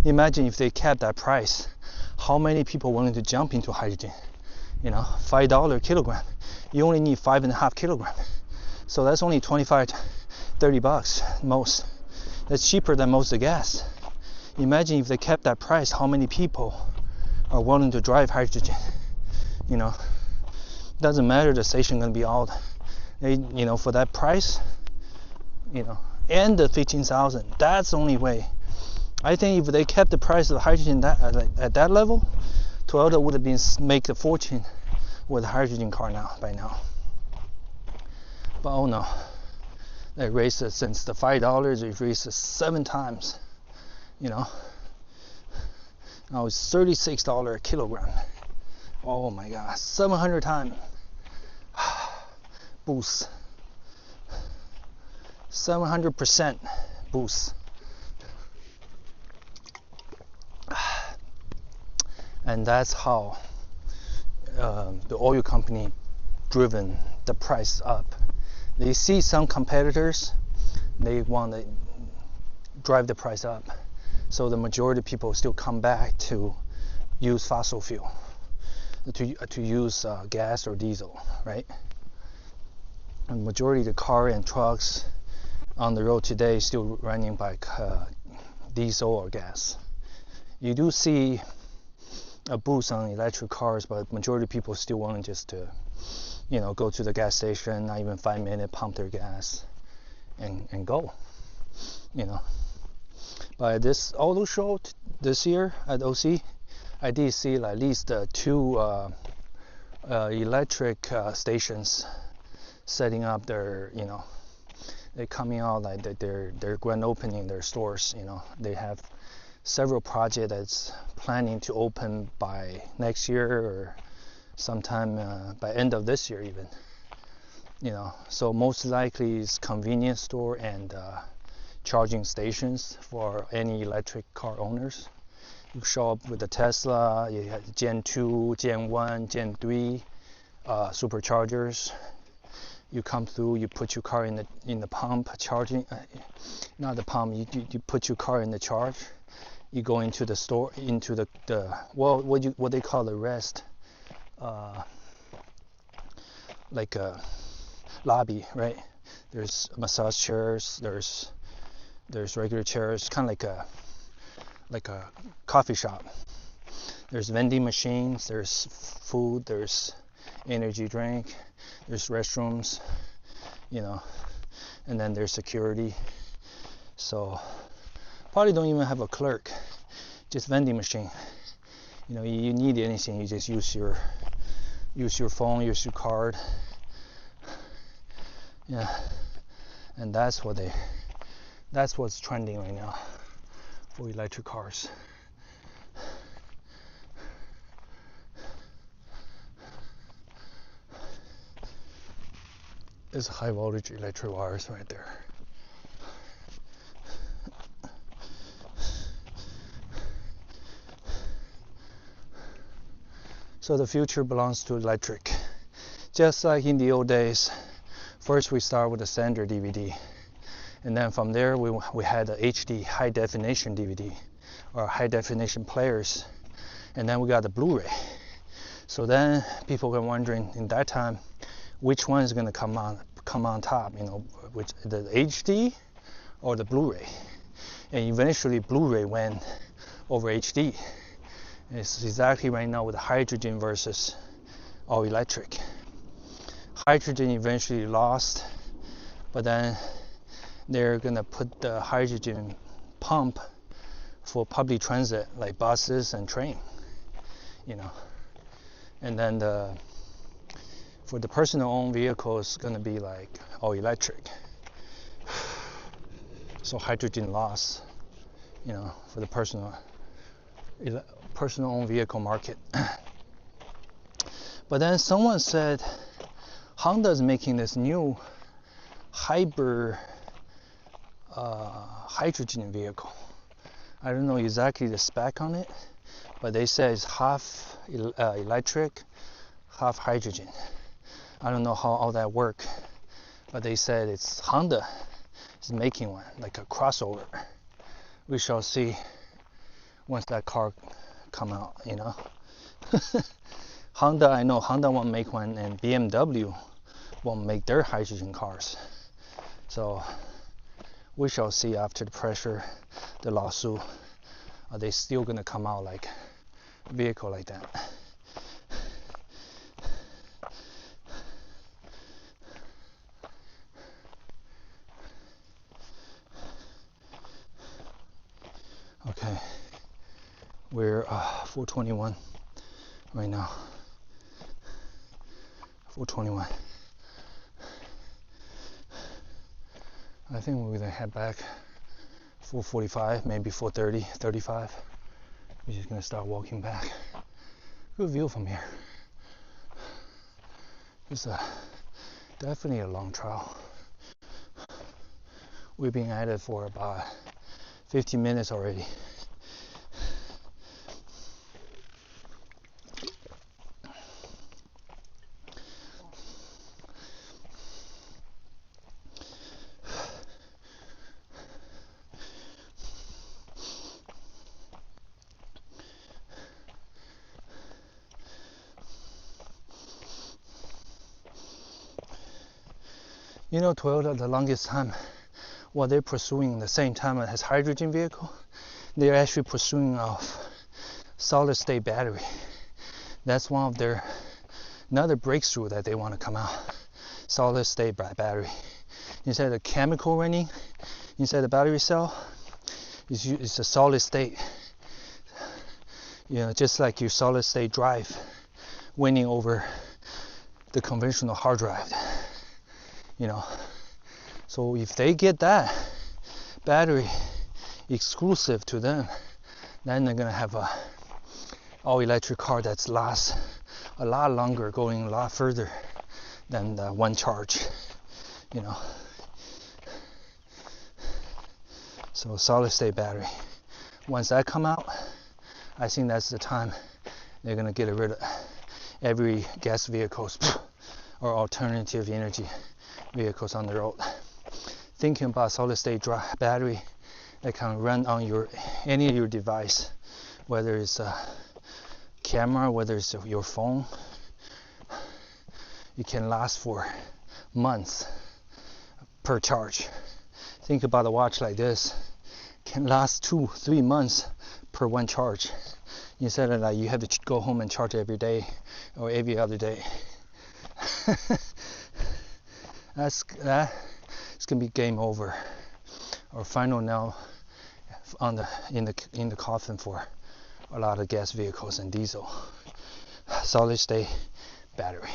Imagine if they kept that price, how many people willing to jump into hydrogen? You know, $5 a kilogram. You only need 5.5 kilograms. So that's only 25, 30 bucks most. That's cheaper than most of the gas. Imagine if they kept that price, how many people are willing to drive hydrogen? You know, doesn't matter the station gonna be out. You know, for that price, you know, and the 15,000. That's the only way. I think if they kept the price of hydrogen at that level, Toyota would have been make a fortune with a hydrogen car by now. But oh no, they raised it since the $5. They raised it 7 times. You know, now it's $36 a kilogram. Oh my God, 700 times boost. 700% boost. And that's how the oil company driven the price up. They see some competitors, they want to drive the price up. So the majority of people still come back to use fossil fuel, to use gas or diesel, right? And majority of the car and trucks on the road today is still running by diesel or gas. You do see a boost on electric cars, but majority of people still want just to, you know, go to the gas station, not even 5 minutes, pump their gas and go, you know. But this auto show this year at OC, I did see at least 2 electric stations setting up their, you know, they're coming out like they're grand opening their stores. You know, they have several projects that's planning to open by next year or sometime by end of this year even. You know, so most likely it's convenience store and charging stations for any electric car owners. You show up with the Tesla, you have Gen 2, Gen 1, Gen 3 superchargers. You come through, you put your car in the pump charging, not the pump. You put your car in the charge. You go into the store, into the what they call the rest, like a lobby, right? There's massage chairs. There's regular chairs, kind of like a coffee shop. There's vending machines. There's food. There's energy drink. There's restrooms, you know, and then there's security. So probably don't even have a clerk, just vending machine. You know, you need anything, you just use your phone, use your card. Yeah, and that's what's trending right now for electric cars. There's high voltage electric wires right there. So the future belongs to electric. Just like in the old days, first we start with a standard DVD, and then from there we had the HD high definition DVD or high definition players, and then we got the Blu-ray. So then people were wondering in that time, which one is going to come on top, you know, which the HD or the Blu-ray. And eventually Blu-ray went over HD. It's exactly right now with hydrogen versus all electric. Hydrogen eventually lost, but then they're going to put the hydrogen pump for public transit like buses and train, you know. And then for the personal owned vehicle, it's going to be like all electric. So hydrogen loss, you know, for the personal personal owned vehicle market. But then someone said Honda's making this new hybrid hydrogen vehicle. I don't know exactly the spec on it, but they say it's half electric, half hydrogen. I don't know how all that work, but they said it's Honda is making one, like a crossover. We shall see once that car come out, you know. Honda, I know Honda won't make one, and BMW won't make their hydrogen cars. So we shall see after the pressure, the lawsuit, are they still gonna come out like a vehicle like that? Okay, we're 4:21 right now. 4:21. I think we're gonna head back 4:45, maybe 4:30, 35. We're just gonna start walking back. Good view from here. It's definitely a long trail. We've been at it for about 15 minutes already. You know, Toyota, the longest time, what they're pursuing the same time as hydrogen vehicle, they're actually pursuing a solid state battery. That's one of their another breakthrough that they want to come out. Solid state battery. Instead of chemical running inside the battery cell, it's a solid state. You know, just like your solid state drive winning over the conventional hard drive. You know, so if they get that battery exclusive to them, then they're gonna have a all electric car that's lasts a lot longer, going a lot further than the one charge, you know. So solid state battery, once that come out, I think that's the time they're gonna get rid of every gas vehicles or alternative energy vehicles on the road. Thinking about solid state battery that can run on any of your device, whether it's a camera, whether it's your phone, it can last for months per charge. Think about a watch like this, can last 2-3 months per one charge, instead of like you have to go home and charge every day or every other day. That's gonna be game over, or final nail in the coffin for a lot of gas vehicles and diesel. Solid state battery.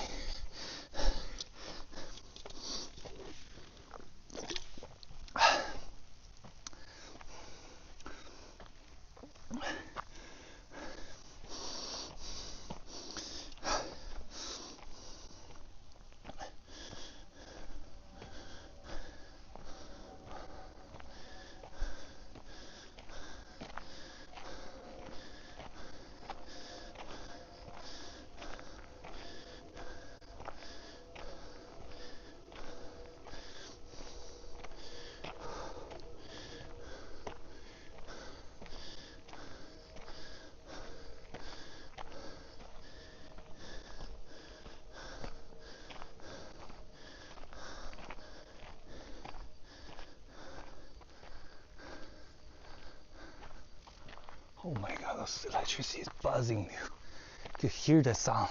Oh my god, this electricity is buzzing. You can hear the sound.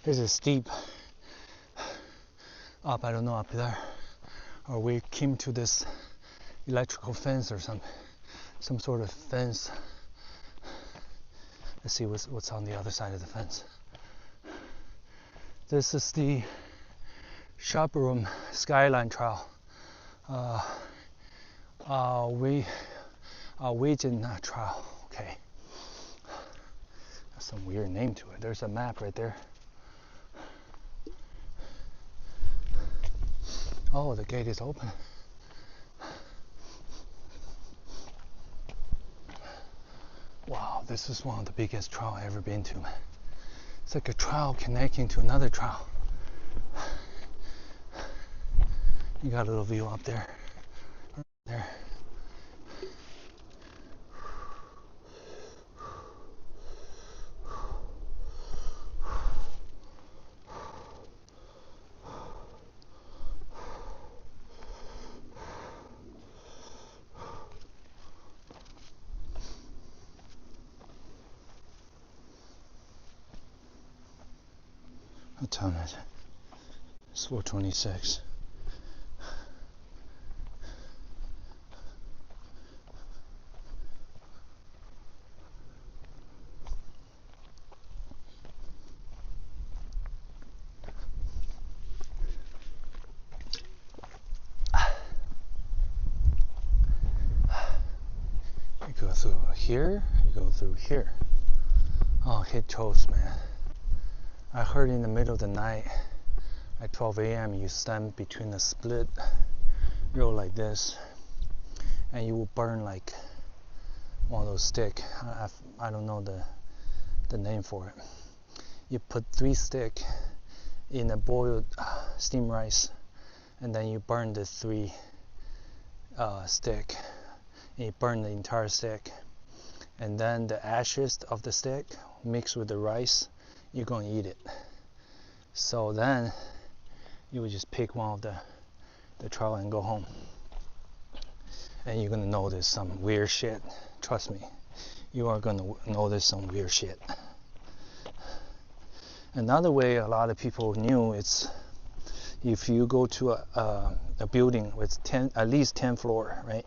There's a steep up, I don't know, up there. Or we came to this electrical fence or some sort of fence. Let's see what's on the other side of the fence. This is the Chaparral Skyline Trail. Weijin Trail, some weird name to it. There's a map right there. Oh, the gate is open. Wow, this is one of the biggest trails I've ever been to, man. It's like a trail connecting to another trail. You got a little view up there. Right there. What time is it? It's 4:26. You go through here, you go through here. Oh, hit toes, man. I heard in the middle of the night at 12 a.m. you stand between a split road like this and you will burn like one of those sticks. I don't know the name for it. You put 3 sticks in a boiled steamed rice and then you burn the 3 stick and you burn the entire stick, and then the ashes of the stick mixed with the rice, you're going to eat it. So then you would just pick one of the trail and go home, and you're going to notice some weird shit. Trust me, you are going to notice some weird shit. Another way a lot of people knew, it's if you go to a building with at least 10 floors, right,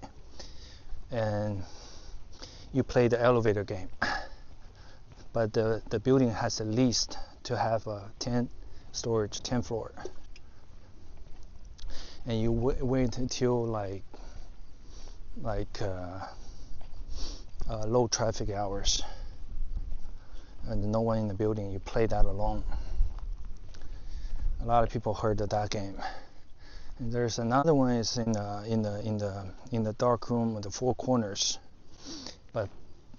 and you play the elevator game, but the building has at least to have a 10 floor, and you wait until like low traffic hours and no one in the building, you play that alone. A lot of people heard of that game. And there's another one is in the dark room with the 4 corners, but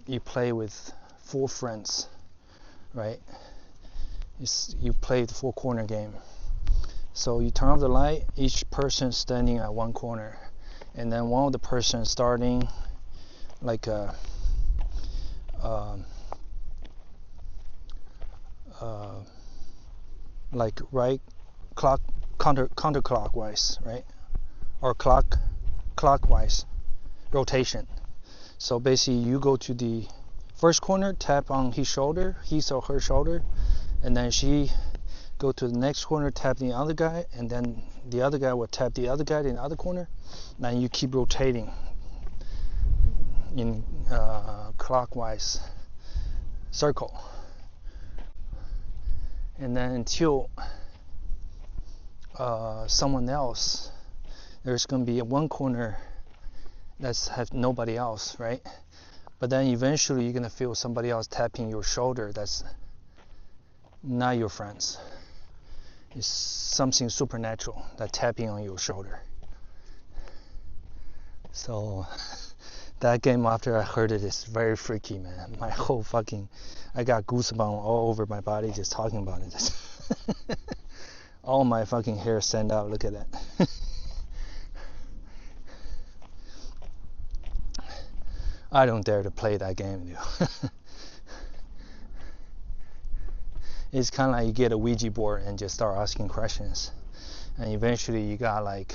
you play with 4 friends, right? You play the 4 corner game. So you turn off the light, each person standing at one corner, and then one of the person starting like like right clock counterclockwise, right, or clockwise rotation. So basically you go to the first corner, tap on his or her shoulder, and then she go to the next corner, tap the other guy, and then the other guy will tap the other guy in the other corner. Then you keep rotating in clockwise circle, and then until someone else, there's going to be one corner that's have nobody else, right? But then eventually you're going to feel somebody else tapping your shoulder that's not your friends. It's something supernatural that tapping on your shoulder. So that game, after I heard it, is very freaky, man. My whole I got goosebumps all over my body just talking about it. All my fucking hair stand out. Look at that. I don't dare to play that game, dude. It's kind of like you get a Ouija board and just start asking questions, and eventually you got like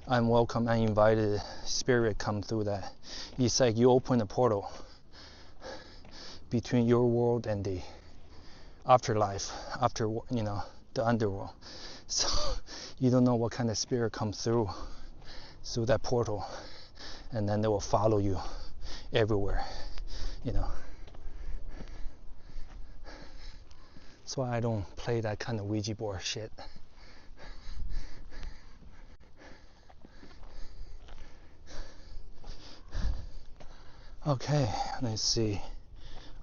unwelcome, uninvited spirit come through that. It's like you open a portal between your world and the afterlife, the underworld. So you don't know what kind of spirit comes through that portal, and then they will follow you everywhere, That's why I don't play that kind of Ouija board shit. Okay, let's see.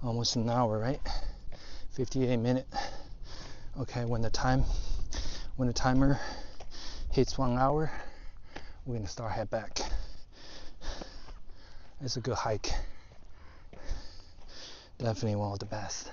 Almost an hour, right? 58 minutes. Okay, when the timer hits 1 hour, we're gonna start head back. It's a good hike. Definitely one of the best.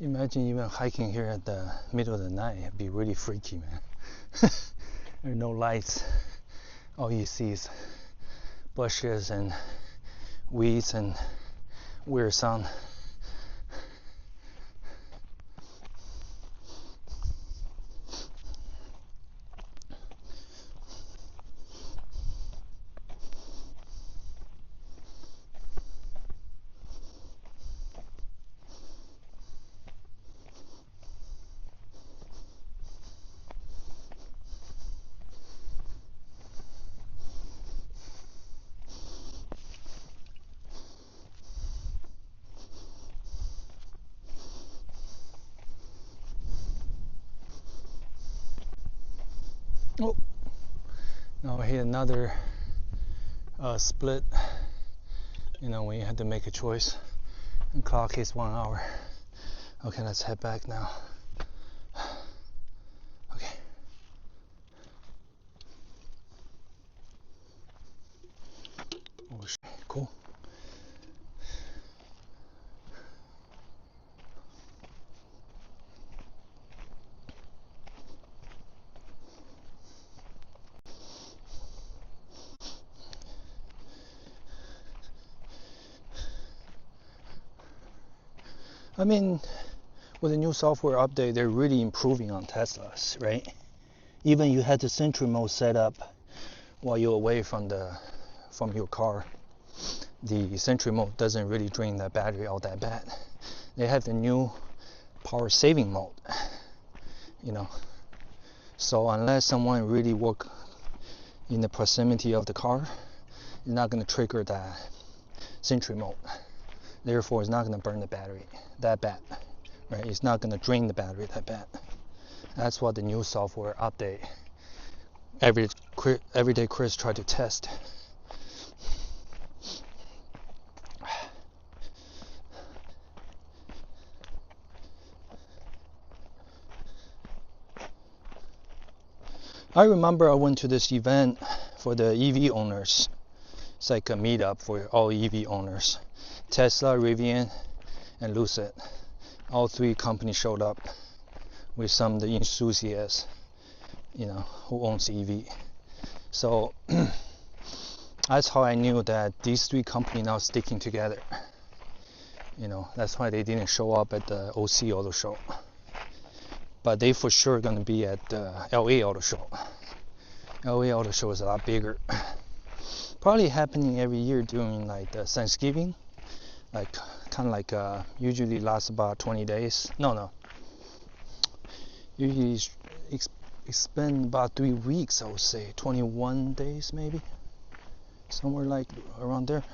Imagine even hiking here at the middle of the night. It'd be really freaky, man. There are no lights. All you see is bushes and weeds and weird sound. Oh, now I hit another split. You know, when you have to make a choice, and clock hits 1 hour. Okay, let's head back now. Okay. Oh shit, cool. I mean, with the new software update, they're really improving on Teslas, right? Even you had the Sentry mode set up while you're away from your car. The Sentry mode doesn't really drain the battery all that bad. They have the new power saving mode, you know. So unless someone really work in the proximity of the car, it's not going to trigger that Sentry mode. Therefore, it's not going to burn the battery that bad, right? It's not going to drain the battery that bad. That's what the new software update everyday Chris tried to test. I remember I went to this event for the EV owners. It's like a meetup for all EV owners. Tesla, Rivian, and Lucid. All three companies showed up with some of the enthusiasts, you know, who owns EV. So that's how I knew that these three companies now sticking together. You know, that's why they didn't show up at the OC Auto Show. But they for sure gonna be at the LA Auto Show. LA Auto Show is a lot bigger. Probably happening every year during like the Thanksgiving. Like kind of like usually lasts about 20 days. No. Usually it's spend about 3 weeks, I would say. 21 days maybe. Somewhere like around there.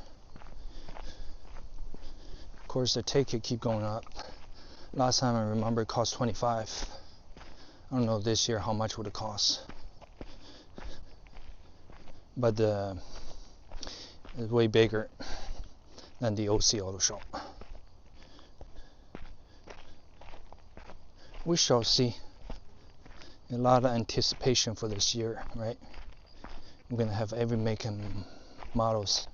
Of course the ticket keep going up. Last time I remember it cost 25. I don't know this year how much would it cost. But it's way bigger than the OC Auto Show. We shall see. A lot of anticipation for this year, right? We're gonna have every make and models.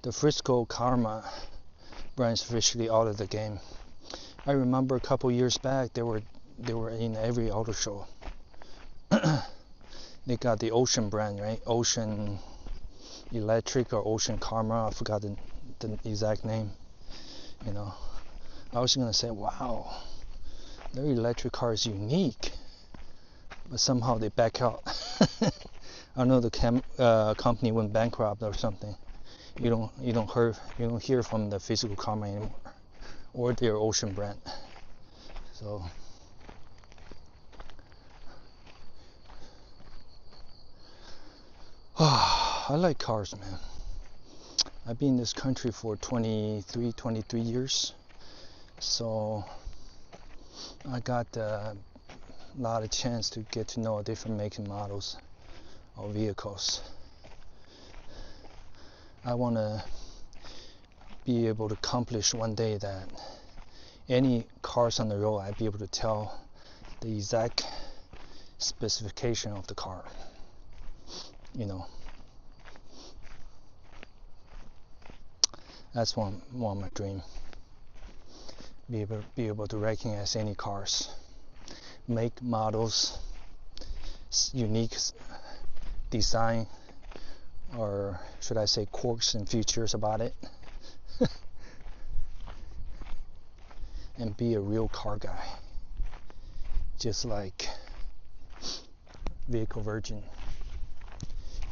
The Frisco Karma brand's officially out of the game. I remember a couple years back they were in every auto show. They got the Ocean brand, right? Ocean Electric or Ocean Karma, I forgot the exact name. You know, I was gonna say, wow, their electric car is unique, but somehow they back out. I don't know, the company went bankrupt or something. you don't hear from the physical Karma anymore, or their Ocean brand. So I like cars, man. I've been in this country for 23 years, so I got a lot of chance to get to know different make and models of vehicles. I want to be able to accomplish one day that any cars on the road, I'd be able to tell the exact specification of the car. You know, that's one of my dream. Be able to recognize any cars, make, models, unique design, or should I say quirks and features about it, and be a real car guy, just like Vehicle Virgin,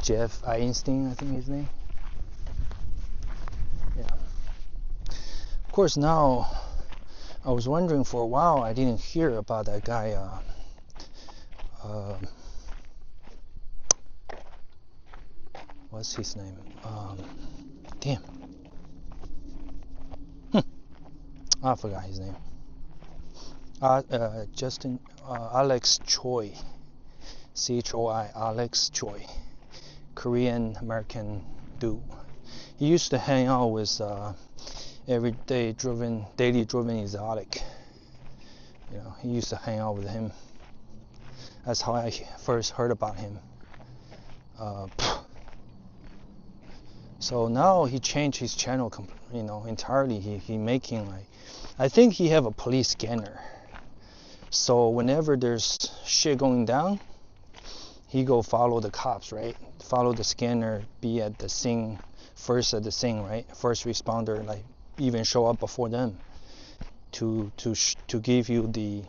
Jeff Einstein, I think his name. Yeah. Of course, now I was wondering for a while, I didn't hear about that guy. What's his name? Damn. I forgot his name. Alex Choi. CHOI, Alex Choi. Korean American dude. He used to hang out with daily driven exotic. You know, he used to hang out with him. That's how I first heard about him. So now he changed his channel, entirely. He making like, I think he have a police scanner. So whenever there's shit going down, he go follow the cops, right? Follow the scanner, be at the scene, first at the scene, right? First responder, like even show up before them to give you the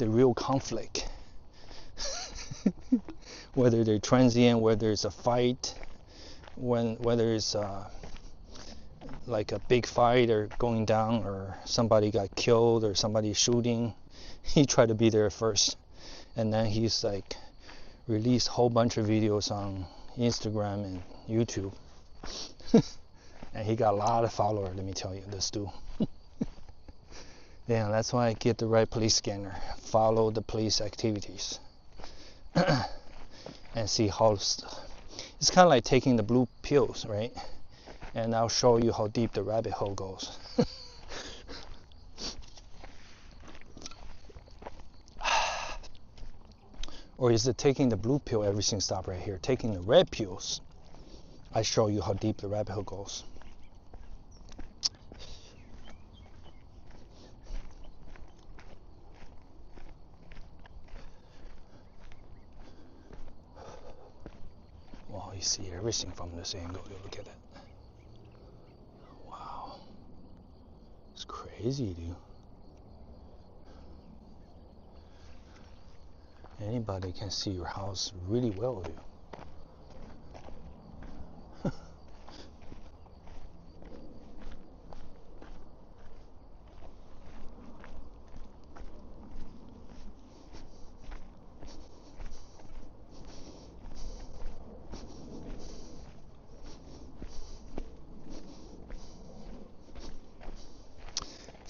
real conflict. Whether they're transient, whether it's a fight, whether it's like a big fight or going down, or somebody got killed or somebody shooting, he tried to be there first. And then he's like released a whole bunch of videos on Instagram and YouTube. And he got a lot of followers, let me tell you, this dude. Yeah, that's why I get the right police scanner, follow the police activities, and see how it's kind of like taking the blue pills, right? And I'll show you how deep the rabbit hole goes. Or is it taking the blue pill, everything stop right here? Taking the red pills, I show you how deep the rabbit hole goes. Wow, you see everything from this angle. Look at that. Wow. It's crazy, dude. Anybody can see your house really well, dude.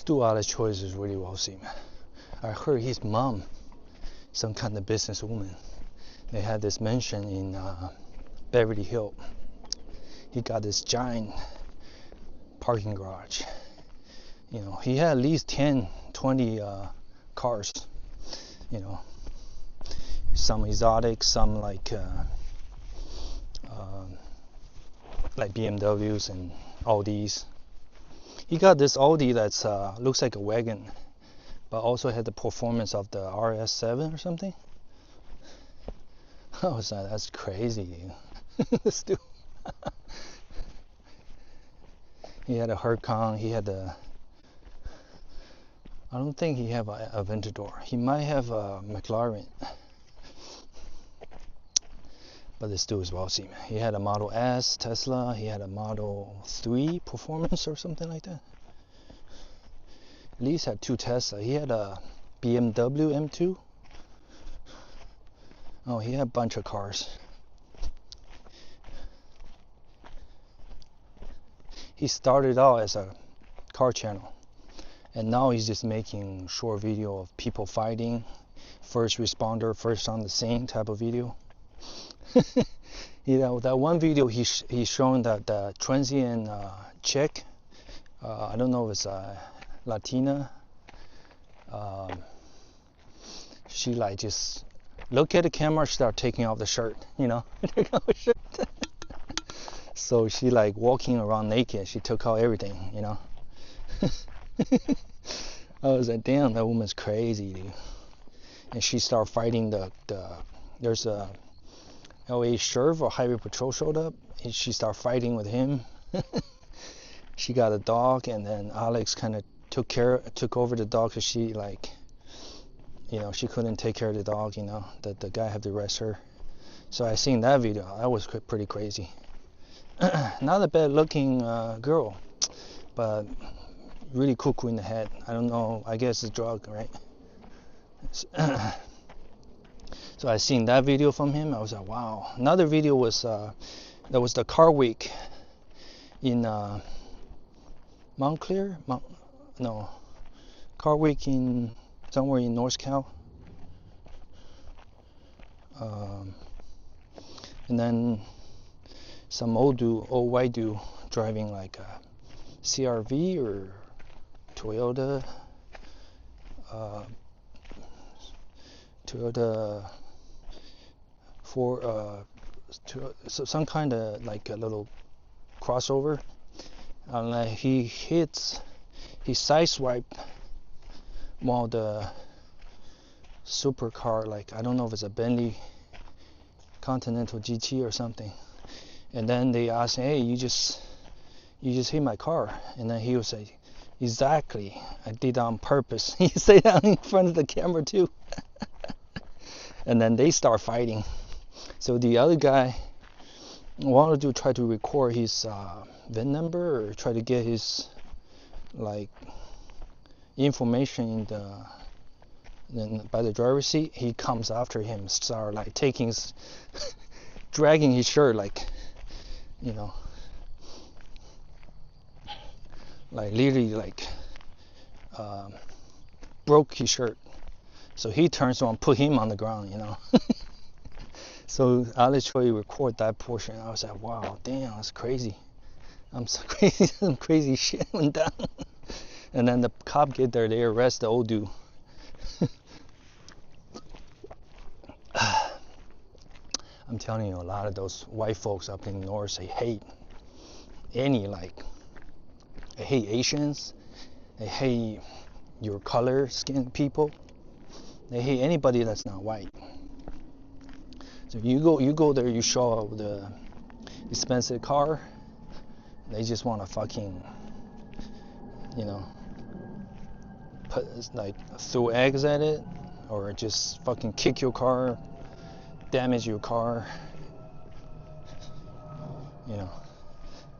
Do other choices really wealthy, man. I heard his mom, some kind of businesswoman, they had this mansion in Beverly Hills. He got this giant parking garage. You know, he had at least 10, 20 cars. You know, some exotic, some like BMWs and Audis. He got this Audi that's looks like a wagon, but also had the performance of the RS7 or something. I was like, that's crazy. This dude. He had a Huracan. He had a. I don't think he have a Aventador. He might have a McLaren. But this dude is bossy, man. He had a Model S Tesla. He had a Model 3 Performance or something like that. At least had 2 Tesla. He had a BMW M2. Oh, he had a bunch of cars. He started out as a car channel, and now he's just making short video of people fighting, first responder, first on the scene type of video. You know, that one video he's showing that the transient chick, I don't know if it's a Latina, she like just look at the camera, start taking off the shirt, you know. So she like walking around naked. She took out everything, you know. I was like, damn, that woman's crazy, dude. And she started fighting there's a LA Sheriff or Highway Patrol showed up, and she started fighting with him. She got a dog, and then Alex kind of took over the dog because she like, you know, she couldn't take care of the dog, you know, that the guy had to arrest her. So I seen that video. That was pretty crazy. Not a bad looking girl, but really cuckoo in the head. I don't know, I guess it's drug, right? So I seen that video from him. I was like, wow. Another video was there was the car week in Montclair. Car week in somewhere in North Cal. And then some old white dude driving like a CRV or Toyota for so some kind of like a little crossover, and he sideswipe while the supercar, like I don't know if it's a Bentley Continental GT or something, and then they asked, hey, you just hit my car, and then he would say, exactly, I did that on purpose. He say that in front of the camera too. And then they start fighting. So the other guy wanted to try to record his VIN number or try to get his like information then by the driver's seat. He comes after him, start like dragging his shirt, like, you know, like literally like broke his shirt. So he turns around, put him on the ground, you know. So Alex tried to record that portion. I was like, wow, damn, that's crazy. I'm so crazy, some crazy shit went down. And then the cop get there, they arrest the old dude. I'm telling you, a lot of those white folks up in the north, they hate any, like, they hate Asians, they hate your color skin people, they hate anybody that's not white. So you go there, you show up with a expensive car, they just want to fucking, you know, throw eggs at it, or just fucking kick your car, damage your car. You know,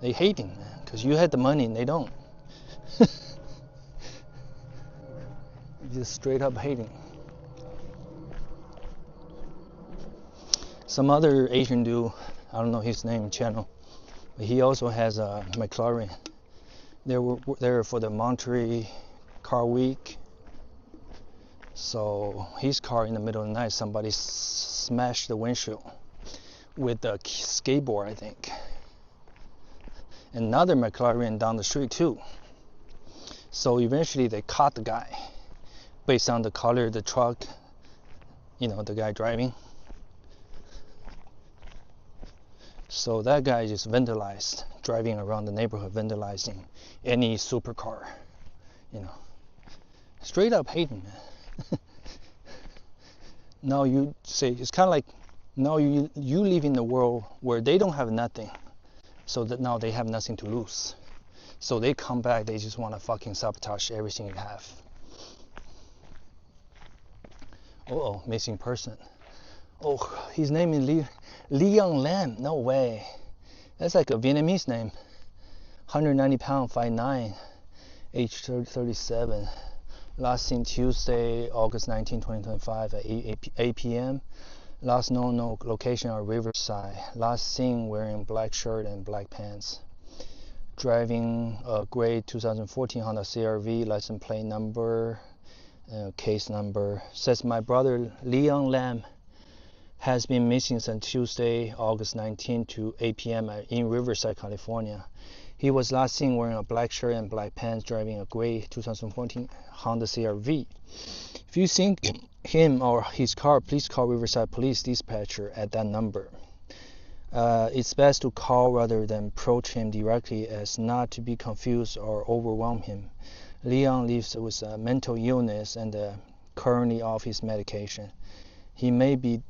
they hating, man, because you had the money and they don't. Just straight up hating. Some other Asian dude, I don't know his name, channel, but he also has a McLaren. They were there for the Monterey Car Week. So his car, in the middle of the night, somebody smashed the windshield with a skateboard, I think. Another McLaren down the street too. So eventually they caught the guy based on the color of the truck, you know, the guy driving. So that guy just vandalized, driving around the neighborhood, vandalizing any supercar, you know, straight up hating, man. Now you say, it's kind of like, now you live in a world where they don't have nothing, so that now they have nothing to lose. So they come back, they just want to fucking sabotage everything you have. Uh-oh, missing person. Oh, his name is Leon Lam. No way. That's like a Vietnamese name. 190 pound, 5'9", age 37. Last seen Tuesday, August 19, 2025 at 8 p.m. Last known location at Riverside. Last seen wearing black shirt and black pants. Driving a gray 2014 Honda CR-V, license plate number, case number. Says my brother Leon Lam has been missing since Tuesday, August 19 to 8 p.m. in Riverside, California. He was last seen wearing a black shirt and black pants, driving a gray 2014 Honda CR-V. If you see him or his car, please call Riverside Police Dispatcher at that number. It's best to call rather than approach him directly, as not to be confused or overwhelm him. Leon lives with a mental illness and currently off his medication. He may be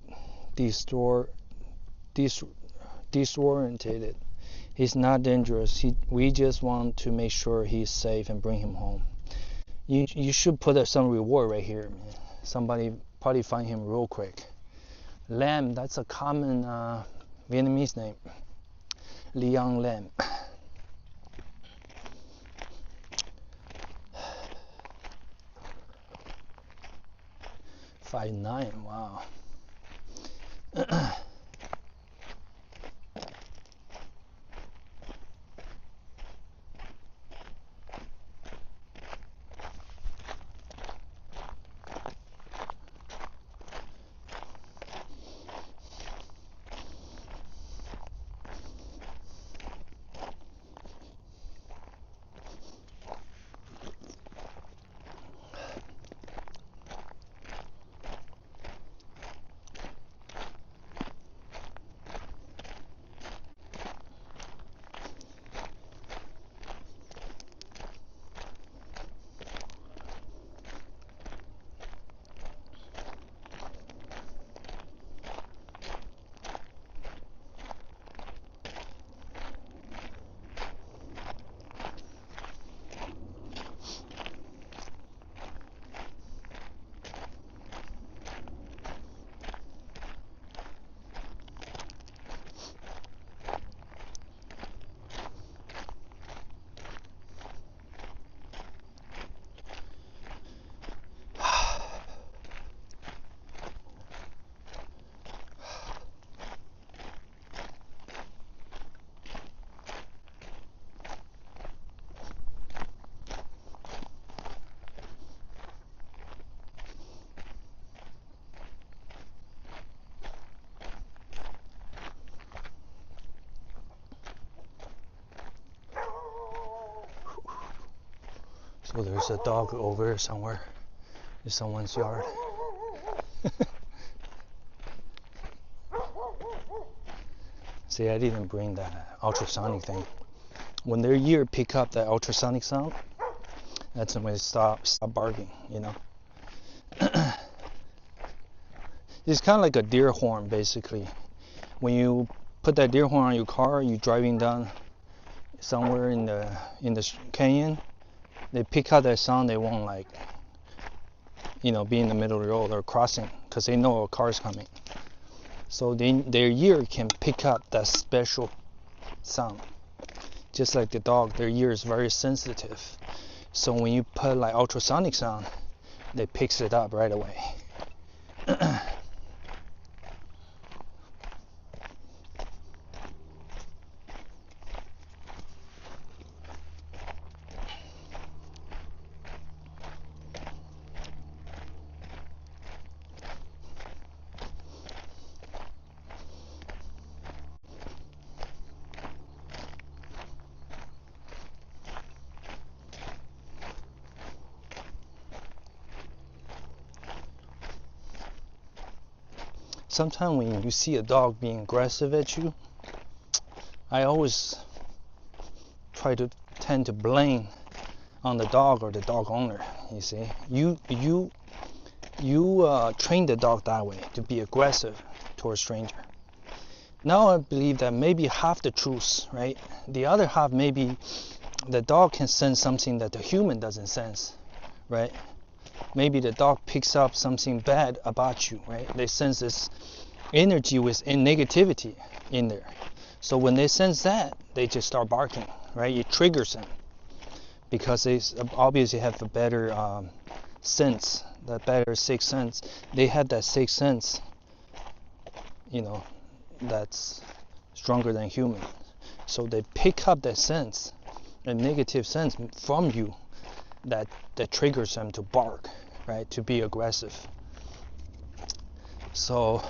disoriented. He's not dangerous. We just want to make sure he's safe and bring him home. You should put some reward right here, man. Somebody probably find him real quick. Lam, that's a common Vietnamese name. Leon Lam. $5'9", wow. So there's a dog over somewhere in someone's yard. See, I didn't bring that ultrasonic thing. When their ear pick up that ultrasonic sound, that's when they stop barking, you know. It's kind of like a deer horn, basically. When you put that deer horn on your car, you're driving down somewhere in the canyon, they pick up that sound. They won't, like, you know, be in the middle of the road or crossing, because they know a car is coming. So their ear can pick up that special sound. Just like the dog, their ear is very sensitive. So when you put like ultrasonic sound, they picks it up right away. Sometimes when you see a dog being aggressive at you, I always try to tend to blame on the dog or the dog owner. You see, you train the dog that way, to be aggressive towards a stranger. Now I believe that maybe half the truth, right? The other half, maybe the dog can sense something that the human doesn't sense, right? Maybe the dog picks up something bad about you, right? They sense this energy with negativity in there. So when they sense that, they just start barking, right? It triggers them because they obviously have a better sense, that better sixth sense. They have that sixth sense, that's stronger than human. So they pick up that sense, a negative sense from you that triggers them to bark, right? To be aggressive. So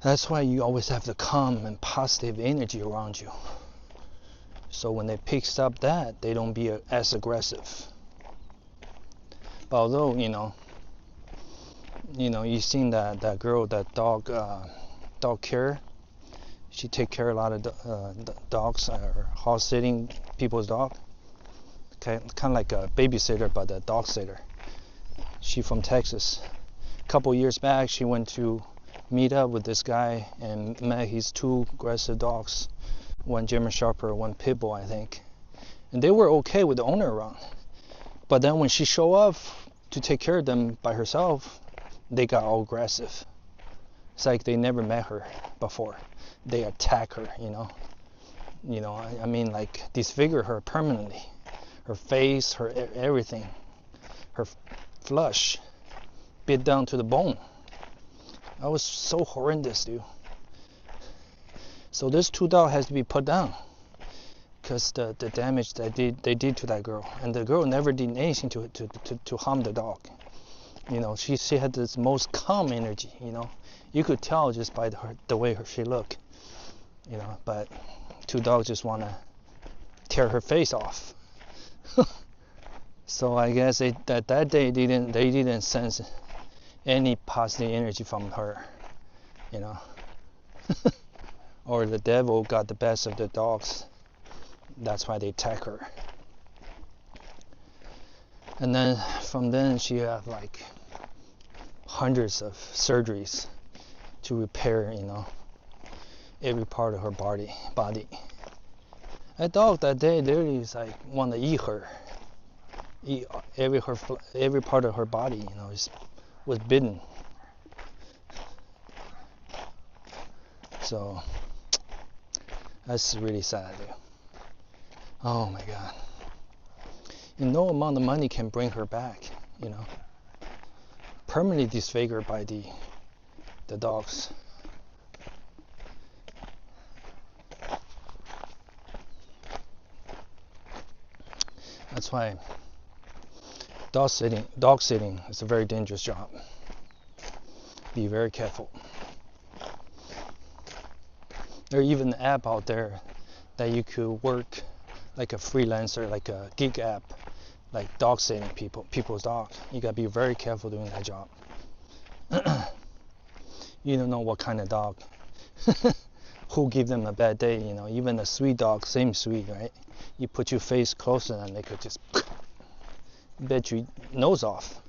that's why you always have the calm and positive energy around you. So when they pick up that, they don't be as aggressive. But although, you've seen that girl, that dog care. She take care of a lot of dogs, or house sitting people's dog. Okay, kind of like a babysitter, but a dog sitter. She from Texas. A couple years back, she went to meet up with this guy and met his two aggressive dogs, one German Shepherd, one Pit Bull, I think. And they were okay with the owner around. But then when she showed up to take care of them by herself, they got all aggressive. It's like they never met her before. They attack her, I mean, like disfigure her permanently. Her face, her everything, her flesh, bit down to the bone. That was so horrendous, dude. So this two dog has to be put down because the damage that they did to that girl, and the girl never did anything to harm the dog. She had this most calm energy. You could tell just by the way she looked. But two dogs just want to tear her face off. So I guess that day they didn't sense any positive energy from her, or the devil got the best of the dogs. That's why they attack her. And then from then she had like hundreds of surgeries to repair, every part of her body. That dog that day literally is like want to eat her. Eat every part of her body, was bitten. So that's really sad, dude. Oh my God. No amount of money can bring her back, permanently disfigured by the dogs. That's why dog sitting is a very dangerous job. Be very careful. There's even an app out there that you could work like a freelancer, like a gig app, like dog sitting people's dogs. You gotta be very careful doing that job. You don't know what kind of dog, who give them a bad day. Even a sweet dog, same sweet, right? You put your face closer and they could just bet your nose off.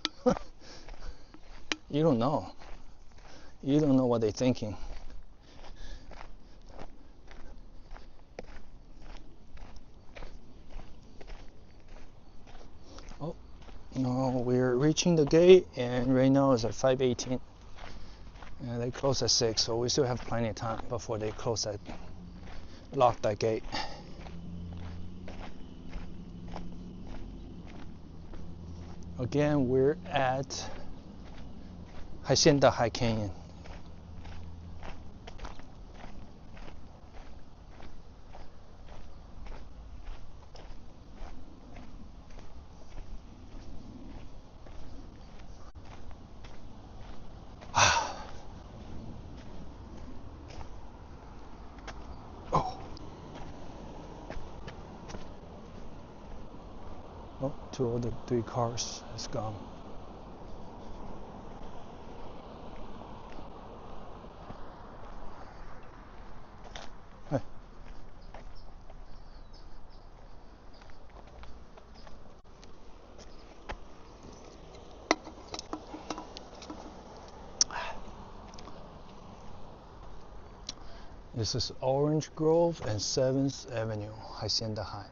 You don't know. You don't know what they're thinking. Oh, no, we're reaching the gate, and right now it's at 5:18. And they close at 6, so we still have plenty of time before they lock that gate. Again, we're at Hacienda Canyon. Oh, 2 of the 3 cars is gone. Hey. This is Orange Grove and 7th Avenue, Hacienda High.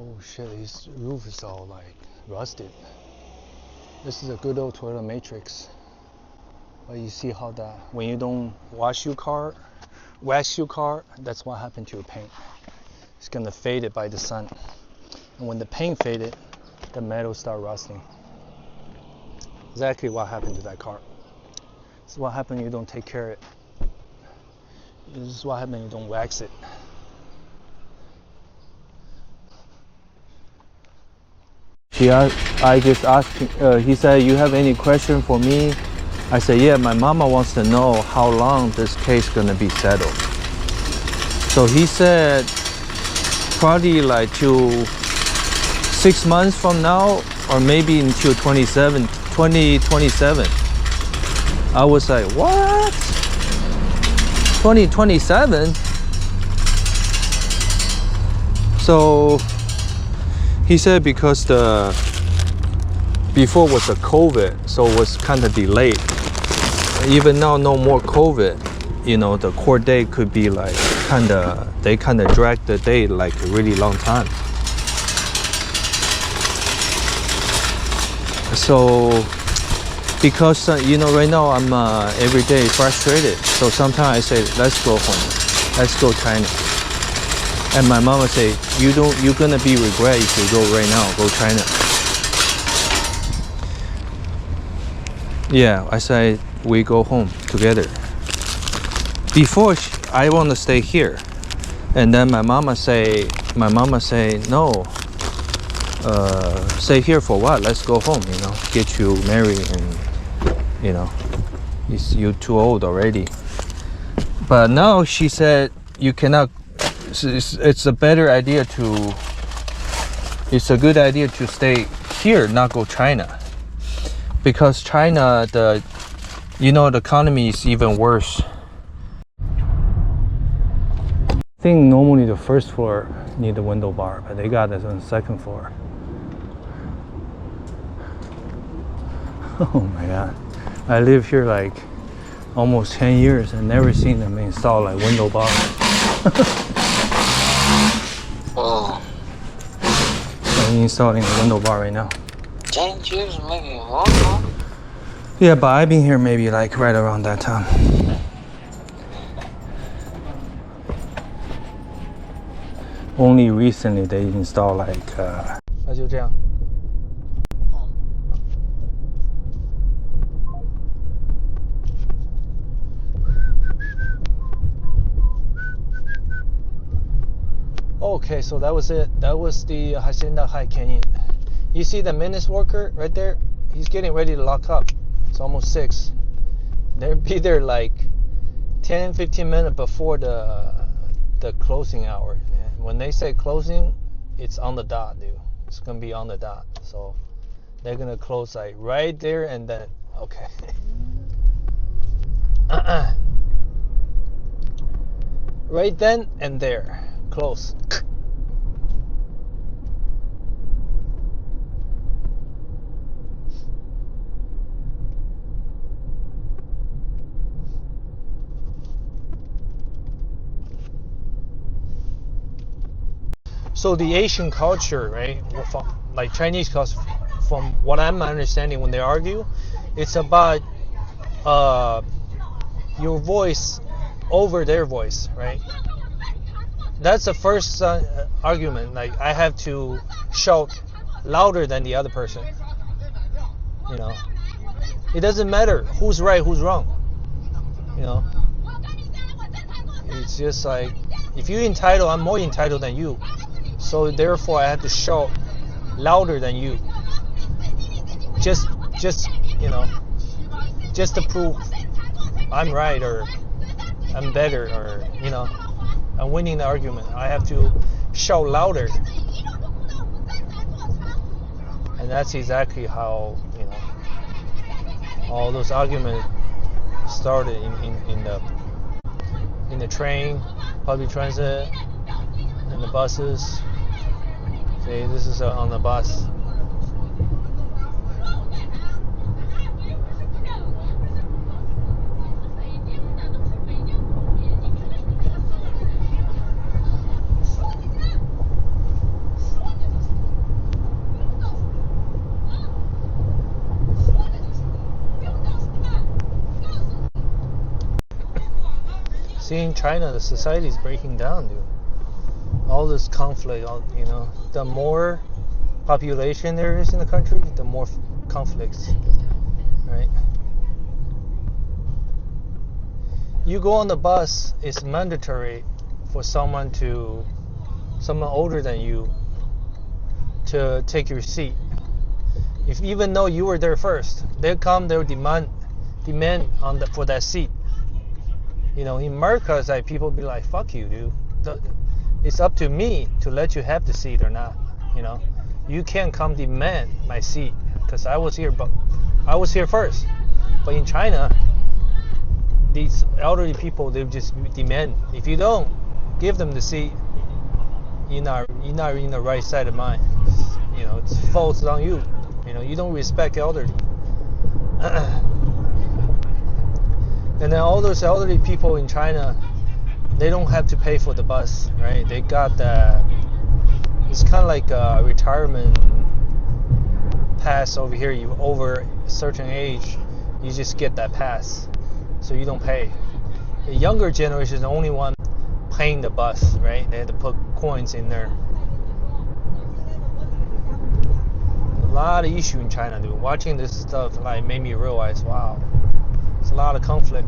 Oh shit, his roof is all like rusted. This is a good old Toyota Matrix. But you see how that when you don't wax your car, that's what happened to your paint. It's gonna fade it by the sun. And when the paint faded, the metal start rusting. Exactly what happened to that car. This is what happened when you don't take care of it. This is what happened when you don't wax it. I just asked him, he said, you have any question for me? I said, yeah, my mama wants to know how long this case gonna be settled. So he said, probably like till 6 months from now, or maybe until 2027. I was like, what? 2027? So he said because before was a COVID, so it was kind of delayed. Even now, no more COVID. You know, the court date could be like they kind of drag the date like a really long time. So because you know, right now I'm every day frustrated. So sometimes I say, let's go home, let's go China. And my mama say, you're gonna be regret if you go right now, go China. Yeah, I say we go home together. Before I want to stay here, and then my mama say no. Stay here for what? Let's go home. You know, get you married, and you know, you're too old already. But now she said you cannot. It's a better idea to. It's a good idea to stay here, not go China, because China the economy is even worse. I think normally the first floor need a window bar, but they got it on the second floor. Oh my god. I live here like almost 10 years and never seen them install like window bar. Oh. I'm installing a window bar right now. 10 years maybe more, huh? Yeah, but I've been here maybe like right around that time. Only recently they install like 那就这样。Okay, so that was it. That was the Hacienda High Canyon. You see the maintenance worker right there? He's getting ready to lock up. It's almost 6. They'll be there like 10-15 minutes before the closing hour. And when they say closing, it's on the dot, dude. It's gonna be on the dot. So they're gonna close like right there and then okay. Right then and there. Close. So the Asian culture, right, like Chinese culture, from what I'm understanding when they argue, it's about your voice over their voice, right? That's the first argument. Like I have to shout louder than the other person. You know, it doesn't matter who's right, who's wrong. You know, it's just like if you're entitled, I'm more entitled than you. So therefore, I have to shout louder than you. Just you know, just to prove I'm right or I'm better or you know. I'm winning the argument. I have to shout louder, and that's exactly how you know all those arguments started in the train, public transit, and the buses. See, this is on the bus. See, in China, the society is breaking down, dude. All this conflict, you know, the more population there is in the country, the more conflicts, right? You go on the bus, it's mandatory for someone older than you to take your seat. If even though you were there first, they'll demand for that seat. You know, in America, it's like people be like, "Fuck you, dude. It's up to me to let you have the seat or not." You know, you can't come demand my seat because I was here first. But in China, these elderly people, they just demand. If you don't give them the seat, you're not in the right side of mind. You know, it's false on you. You know, you don't respect elderly. And then all those elderly people in China, they don't have to pay for the bus, right? They got it's kind of like a retirement pass over here. You over a certain age, you just get that pass, so you don't pay. The younger generation is the only one paying the bus, right? They had to put coins in there. A lot of issue in China, dude. Watching this stuff like made me realize, wow, it's a lot of conflict.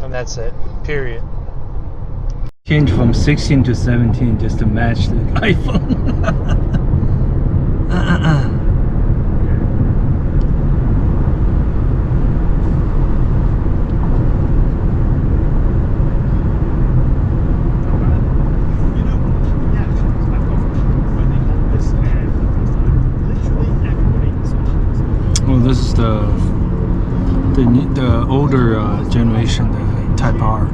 And that's it, period. Change from 16 to 17 just to match the iPhone. Well, this is the older generation, the Type R.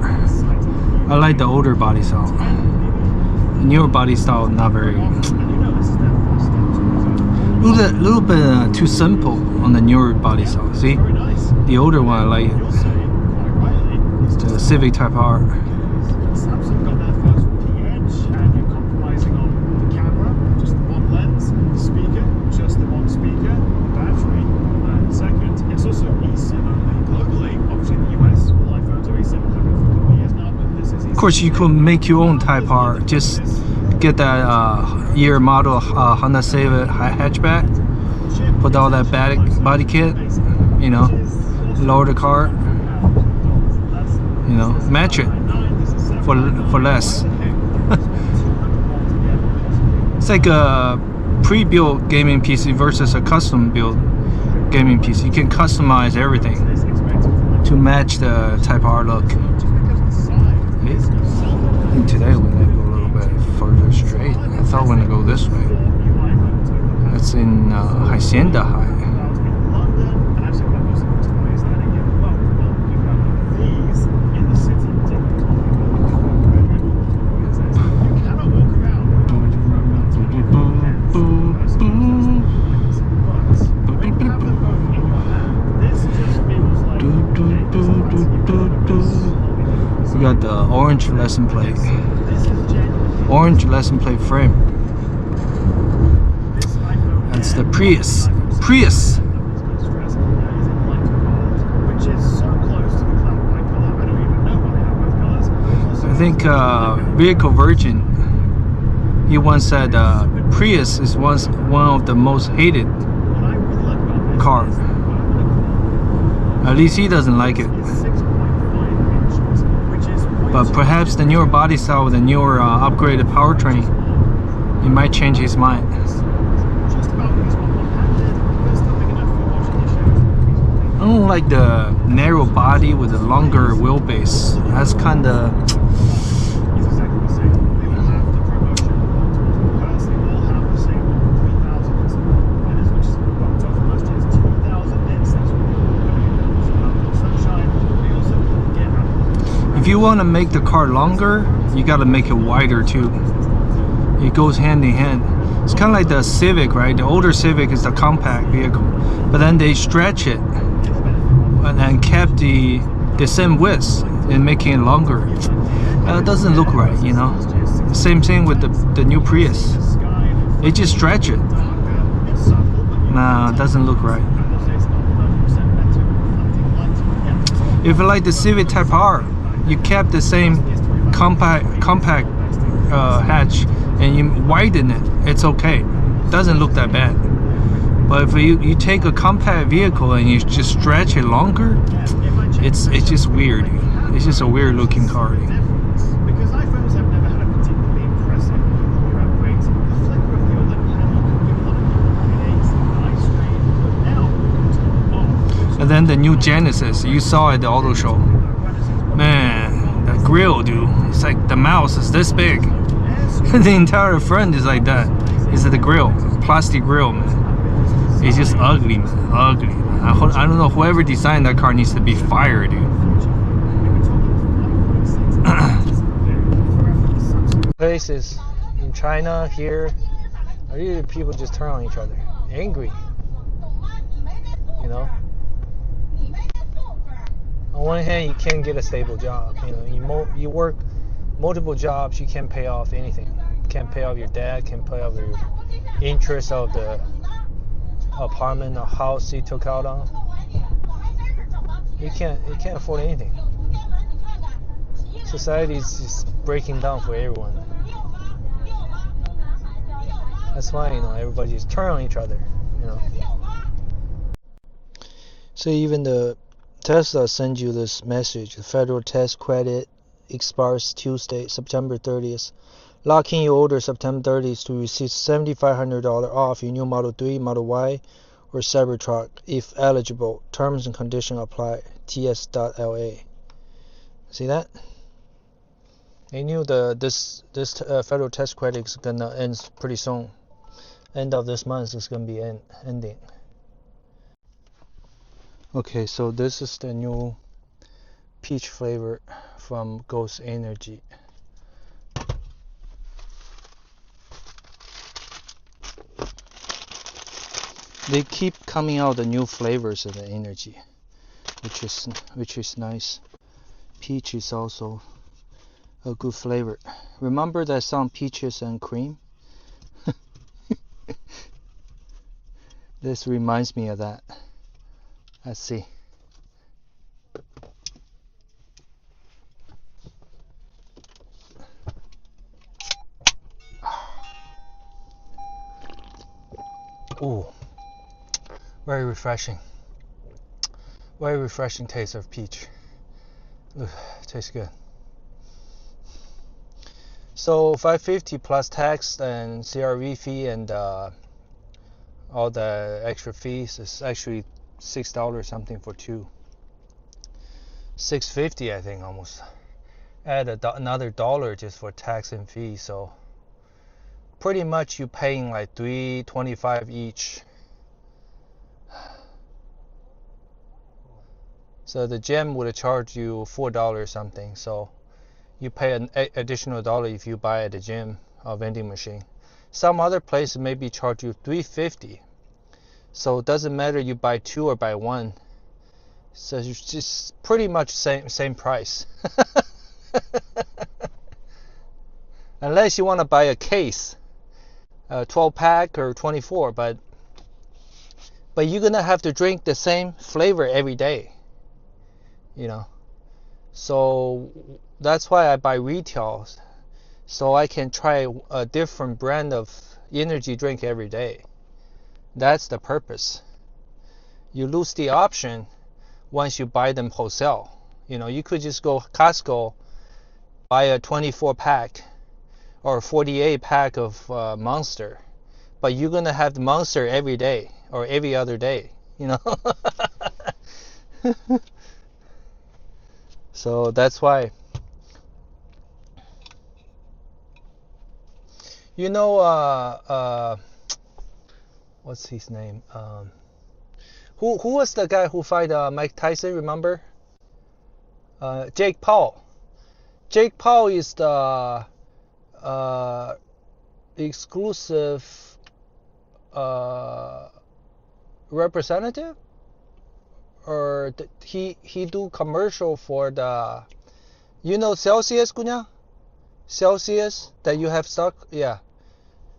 I like the older body style. The newer body style, not very. Little bit too simple on the newer body style. See, the older one I like. The Civic Type R. Of course, you could make your own Type R. Just get that year model Honda Civic hatchback. Put all that body kit. You know, lower the car. You know, match it for less. It's like a pre-built gaming PC versus a custom-built gaming PC. You can customize everything to match the Type R look. I think today we're gonna go a little bit further straight. I thought we're gonna go this way. That's in Hacienda High. We got the orange lesson plate. Orange lesson plate frame. That's the Prius. Prius. I think Vehicle Virgin He once said Prius is one of the most hated car. At least he doesn't like it. But perhaps the newer body style with the newer upgraded powertrain, it might change his mind. I don't like the narrow body with a longer wheelbase. That's kind of... If you want to make the car longer, you got to make it wider too. It goes hand in hand. It's kind of like the Civic, right? The older Civic is a compact vehicle, but then they stretch it and kept the same width and making it longer. It doesn't look right, you know. Same thing with the new Prius. They just stretch it. Nah, it doesn't look right. If you like the Civic Type R, you kept the same compact hatch and you widen it, it's okay. It doesn't look that bad. But if you take a compact vehicle and you just stretch it longer, it's just weird. It's just a weird looking car. And then the new Genesis, you saw at the auto show. Man, the grill, dude. It's like the mouse is this big. The entire front is like that. It's the grill, plastic grill, man. It's just ugly, man. Ugly. I don't know, whoever designed that car needs to be fired, dude. Places in China, here, really people just turn on each other. Angry. You know? On one hand, you can't get a stable job. You know, you work multiple jobs, you can't pay off anything. Can't pay off your dad, can't pay off your interest of the apartment or house you took out on. You can't afford anything. Society is just breaking down for everyone. That's why, you know, everybody just turn on each other, you know. So even the Tesla sends you this message: the federal tax credit expires Tuesday, September 30th. Lock in your order September 30th to receive $7,500 off your new Model 3, Model Y, or Cybertruck if eligible. Terms and conditions apply. ts.la. See that? They knew this federal tax credit is gonna end pretty soon. End of this month is gonna be ending. Okay, so this is the new peach flavor from Ghost Energy. They keep coming out the new flavors of the Energy, which is nice. Peach is also a good flavor. Remember that song Peaches and Cream? This reminds me of that. Let's see. Oh, very refreshing. Very refreshing taste of peach. Ugh, tastes good. So $550 plus tax and CRV fee and all the extra fees is actually $6 something for two. $6.50 I think almost. Add another dollar just for tax and fee, so pretty much you're paying like $3.25 each. So the gem would charge you $4 something, so you pay an additional dollar if you buy at the gym or vending machine. Some other places maybe charge you $3.50. So it doesn't matter you buy two or buy one. So it's just pretty much same price. Unless you want to buy a case, a 12 pack or 24, but you're gonna have to drink the same flavor every day, you know. So that's why I buy retail. so I can try a different brand of energy drink every day. That's the purpose. You lose the option once you buy them wholesale. You could just go Costco, buy a 24 pack or 48 pack of Monster, but you're gonna have the Monster every day or every other day. So that's why. What's his name? Who was the guy who fight Mike Tyson? Remember? Jake Paul. Jake Paul is the exclusive representative, or he do commercial for the Celsius, Gunya? Celsius that you have stock, yeah.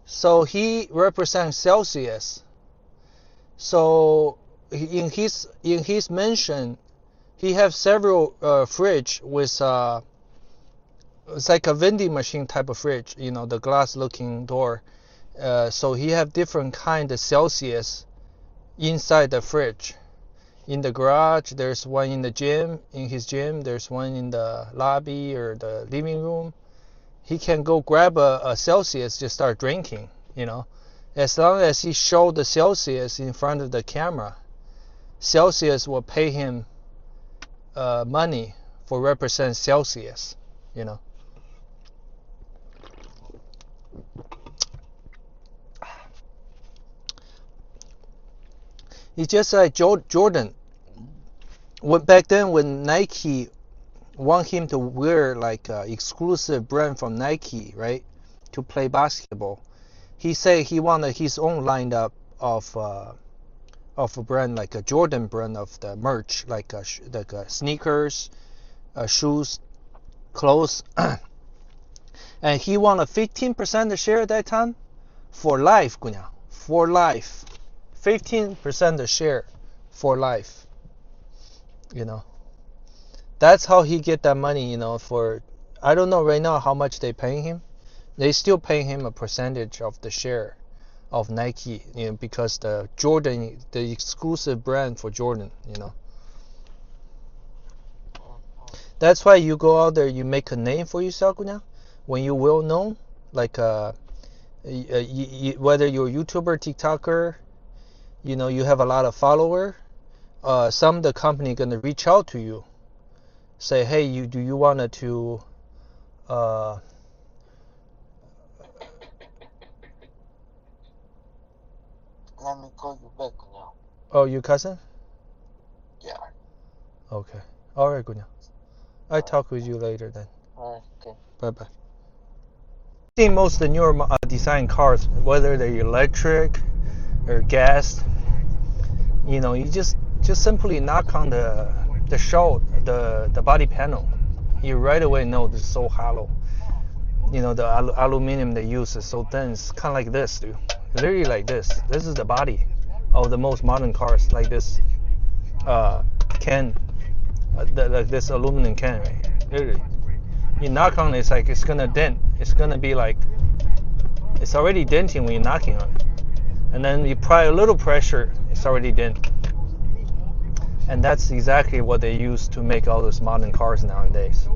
So he represents Celsius. So in his mention, he have several fridge with it's like a vending machine type of fridge, the glass looking door. So he have different kind of Celsius inside the fridge. In the garage, there's one in the gym, in his gym, there's one in the lobby or the living room. He can go grab a Celsius, just start drinking, As long as he show the Celsius in front of the camera, Celsius will pay him money for represent Celsius, It's just like Jordan. Back then when Nike want him to wear like exclusive brand from Nike, right, to play basketball, he said he wanted his own lineup of a brand, like a Jordan brand of the merch, like sneakers, shoes, clothes, and he wanted 15% of share at that time for life, Gunya, for life, 15% of share for life, That's how he get that money, for, I don't know right now how much they paying him. They still paying him a percentage of the share of Nike, because the Jordan, the exclusive brand for Jordan, That's why you go out there, you make a name for yourself now. When you're well known, like whether you're a YouTuber, TikToker, you have a lot of follower, some of the company gonna reach out to you, say, hey, do you want to Let me call you back now. Oh, your cousin? Yeah. Okay. All right, Gunya. I'll talk with you later then. Alright, okay. Bye-bye. I think most of the newer design cars, whether they're electric or gas, you just simply knock on the shell, the body panel. You right away know this is so hollow. The aluminum they use is so thin. It's kind of like this, dude. Literally like this. This is the body of the most modern cars, like this can, like this aluminum can, right? Literally. You knock on it, it's like it's gonna dent. It's gonna be like, it's already denting when you're knocking on it. And then you apply a little pressure, it's already dent. And that's exactly what they use to make all those modern cars nowadays.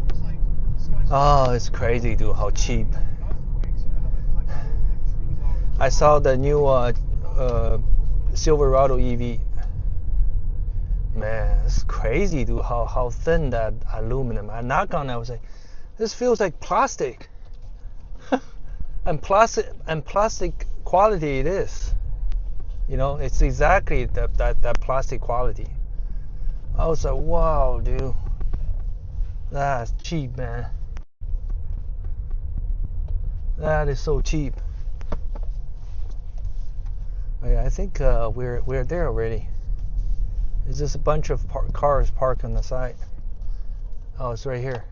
Oh, it's crazy, dude, how cheap. I saw the new Silverado EV. Man, it's crazy, dude, how thin that aluminum. I knock on it, I was like, this feels like plastic. and plastic quality it is. It's exactly that plastic quality. I was like, wow, dude, that's cheap, man. That is so cheap. I think we're there already. It's just a bunch of cars parked on the side. Oh, it's right here.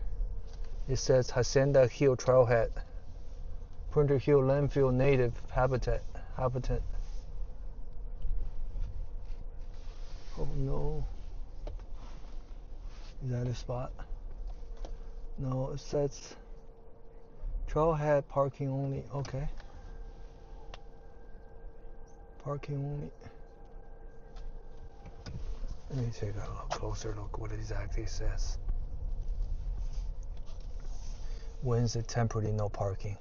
It says Hacienda Hill Trailhead, Punta Hill Landfill Native Habitat. Oh no. Is that a spot? No, it says Trailhead parking only. Okay. Parking only. Let me take a closer look what it exactly says. When is it temporarily no parking?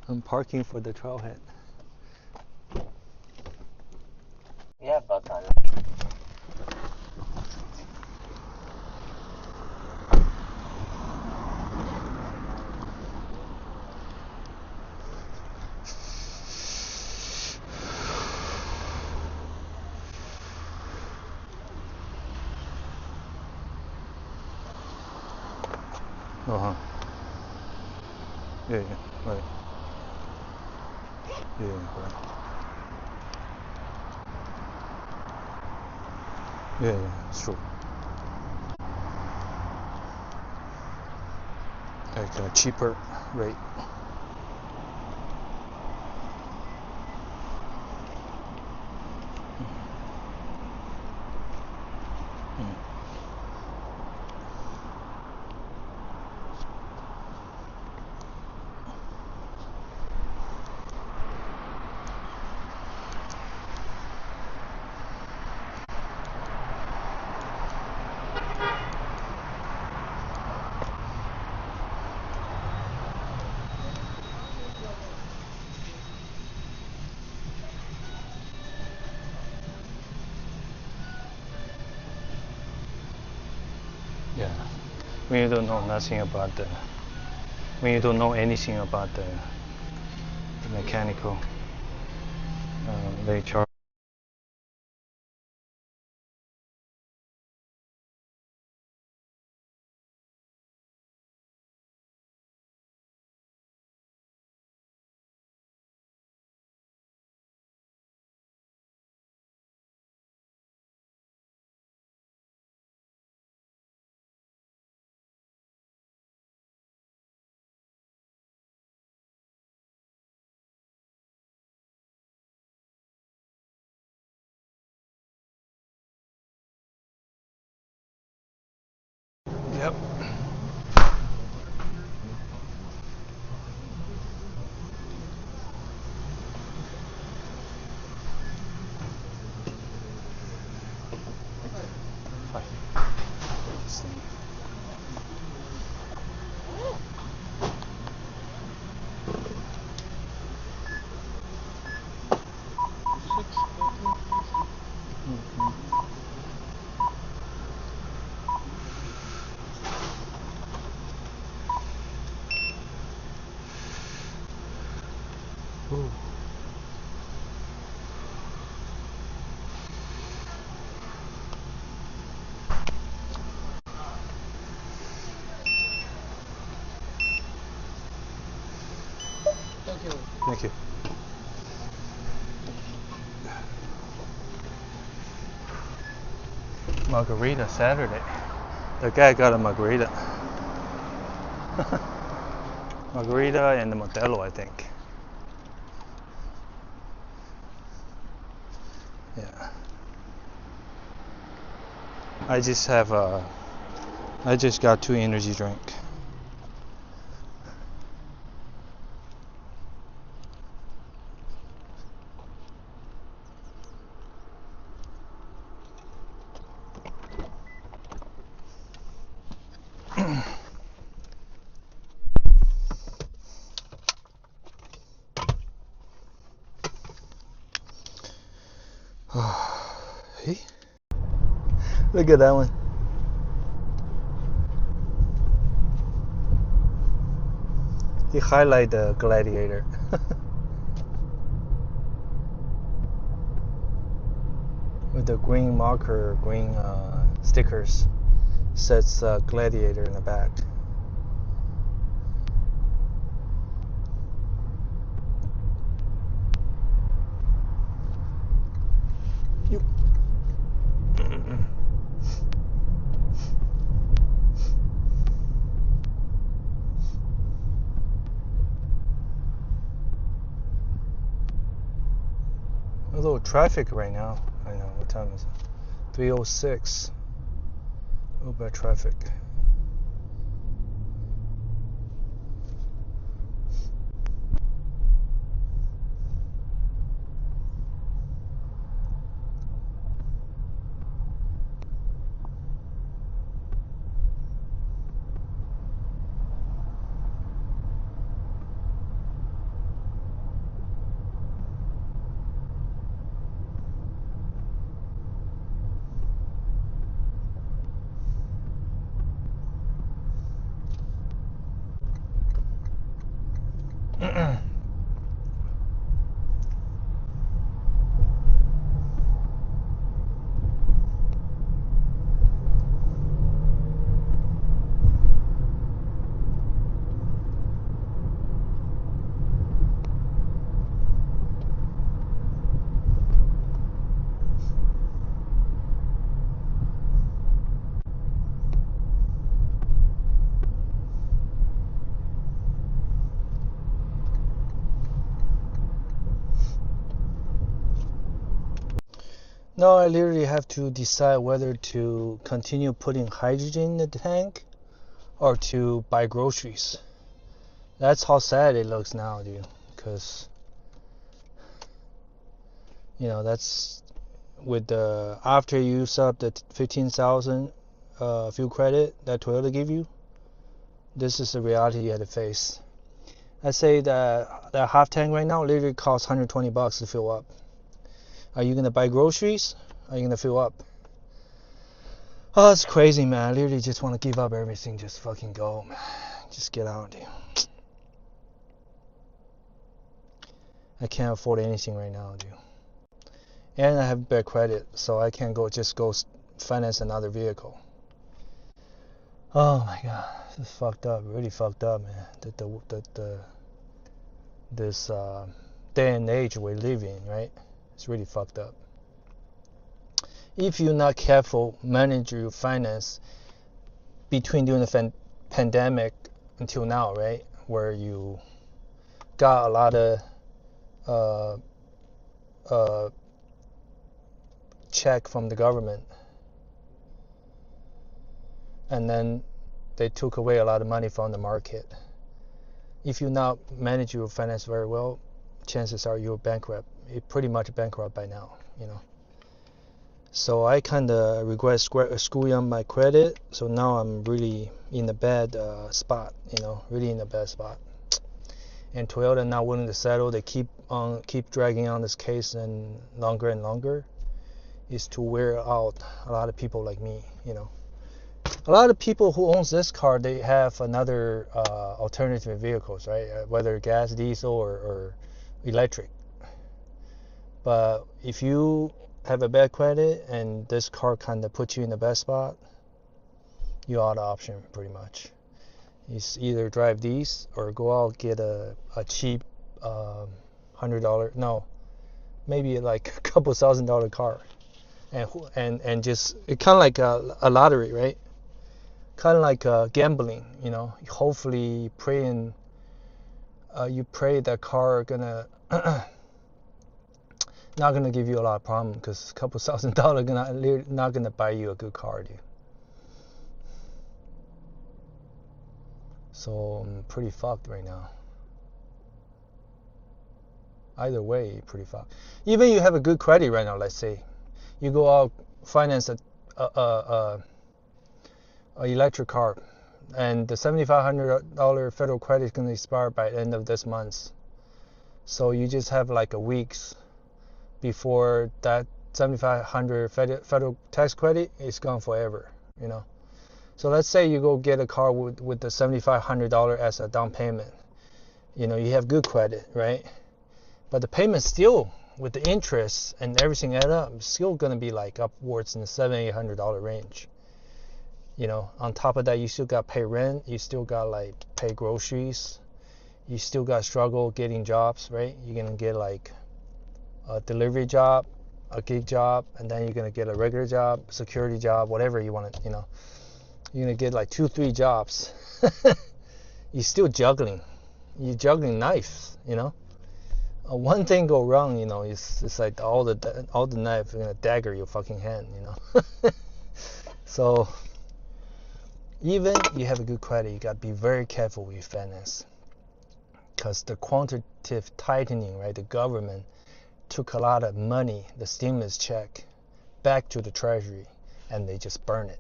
I'm parking for the trailhead. Yeah, but Uh-huh. Yeah, right. Yeah, right. Yeah, it's true. Like a cheaper rate. Yeah. When you don't know nothing about the, when you don't know anything about the mechanical, they charge. Yep. Ooh. Thank you. Margarita Saturday. The guy got a margarita. Margarita and the Modelo, I think. Yeah. I just have I just got 2 energy drink. Hey, look at that one. He highlight the Gladiator. With the green marker, green stickers, says Gladiator in the back. You. A little traffic right now. I know, what time is it? 3:06. A little bit of traffic. Now I literally have to decide whether to continue putting hydrogen in the tank or to buy groceries. That's how sad it looks now, dude. Because, that's with the after you use up the 15,000 fuel credit that Toyota give you. This is the reality you have to face. I say that half tank right now literally costs $120 to fill up. Are you gonna buy groceries? Are you gonna fill up? Oh, it's crazy, man. I literally just want to give up everything. Just fucking go, man. Just get out, dude. I can't afford anything right now, dude. And I have bad credit, so I can't go finance another vehicle. Oh my god, this is fucked up. Really fucked up, man. This day and age we live in, right? It's really fucked up. If you're not careful, manage your finance between during the pandemic until now, right? Where you got a lot of check from the government, and then they took away a lot of money from the market. If you not manage your finance very well, chances are you're bankrupt. You're pretty much bankrupt by now, So I kind of regret screwing up my credit. So now I'm really in a bad spot, really in a bad spot. And Toyota not willing to settle. They keep dragging on this case and longer, is to wear out a lot of people like me, A lot of people who owns this car, they have another alternative vehicles, right? Whether gas, diesel, or electric. But if you have a bad credit and this car kind of puts you in the best spot, you're out of option pretty much. It's either drive these or go out get a cheap $100, no, maybe like a couple $1,000 car, and just it kind of like a lottery, right? Kind of like gambling, Hopefully praying, you pray that car gonna not gonna give you a lot of problem, because a couple $1,000 not gonna buy you a good car, dude. So I'm pretty fucked right now. Either way, you're pretty fucked. Even you have a good credit right now. Let's say you go out finance a electric car, and the $7,500 federal credit is gonna expire by the end of this month. So you just have like a week's before that $7,500 federal tax credit is gone forever, So let's say you go get a car with the $7,500 as a down payment. you know, you have good credit, right? But the payment still, with the interest and everything add up, is still gonna be like upwards in the $700-800 range. You know, on top of that, you still got to pay rent, you still got to like pay groceries, you still got to struggle getting jobs, right? You're gonna get like a delivery job, a gig job, and then you're gonna get a regular job, security job, whatever you want to, you know. You're gonna get like 2-3 jobs. You're still juggling. You're juggling knives, you know. One thing go wrong, you know, it's like all the knife gonna dagger your fucking hand, you know. So even you have a good credit, you gotta be very careful with your finance, because the quantitative tightening, right? The government took a lot of money, the stimulus check, back to the treasury, and they just burn it,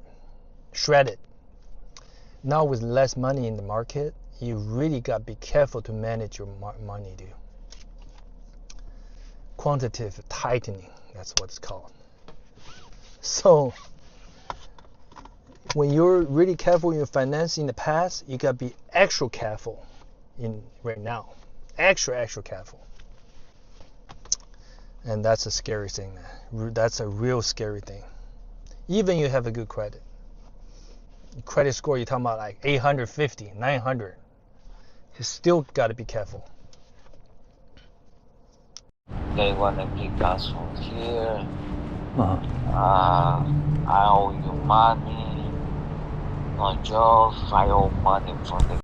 shred it. Now with less money in the market, you really got to be careful to manage your money, dude. Quantitative tightening, that's what it's called. So when you're really careful in your finance in the past, you got to be extra careful in right now. Extra careful. And that's a scary thing, man. That's a real scary thing. Even you have a good credit. Credit score, you're talking about like 850, 900. You still got to be careful. They wanna kick us from here. Uh-huh. I owe you money. No job. I owe money from the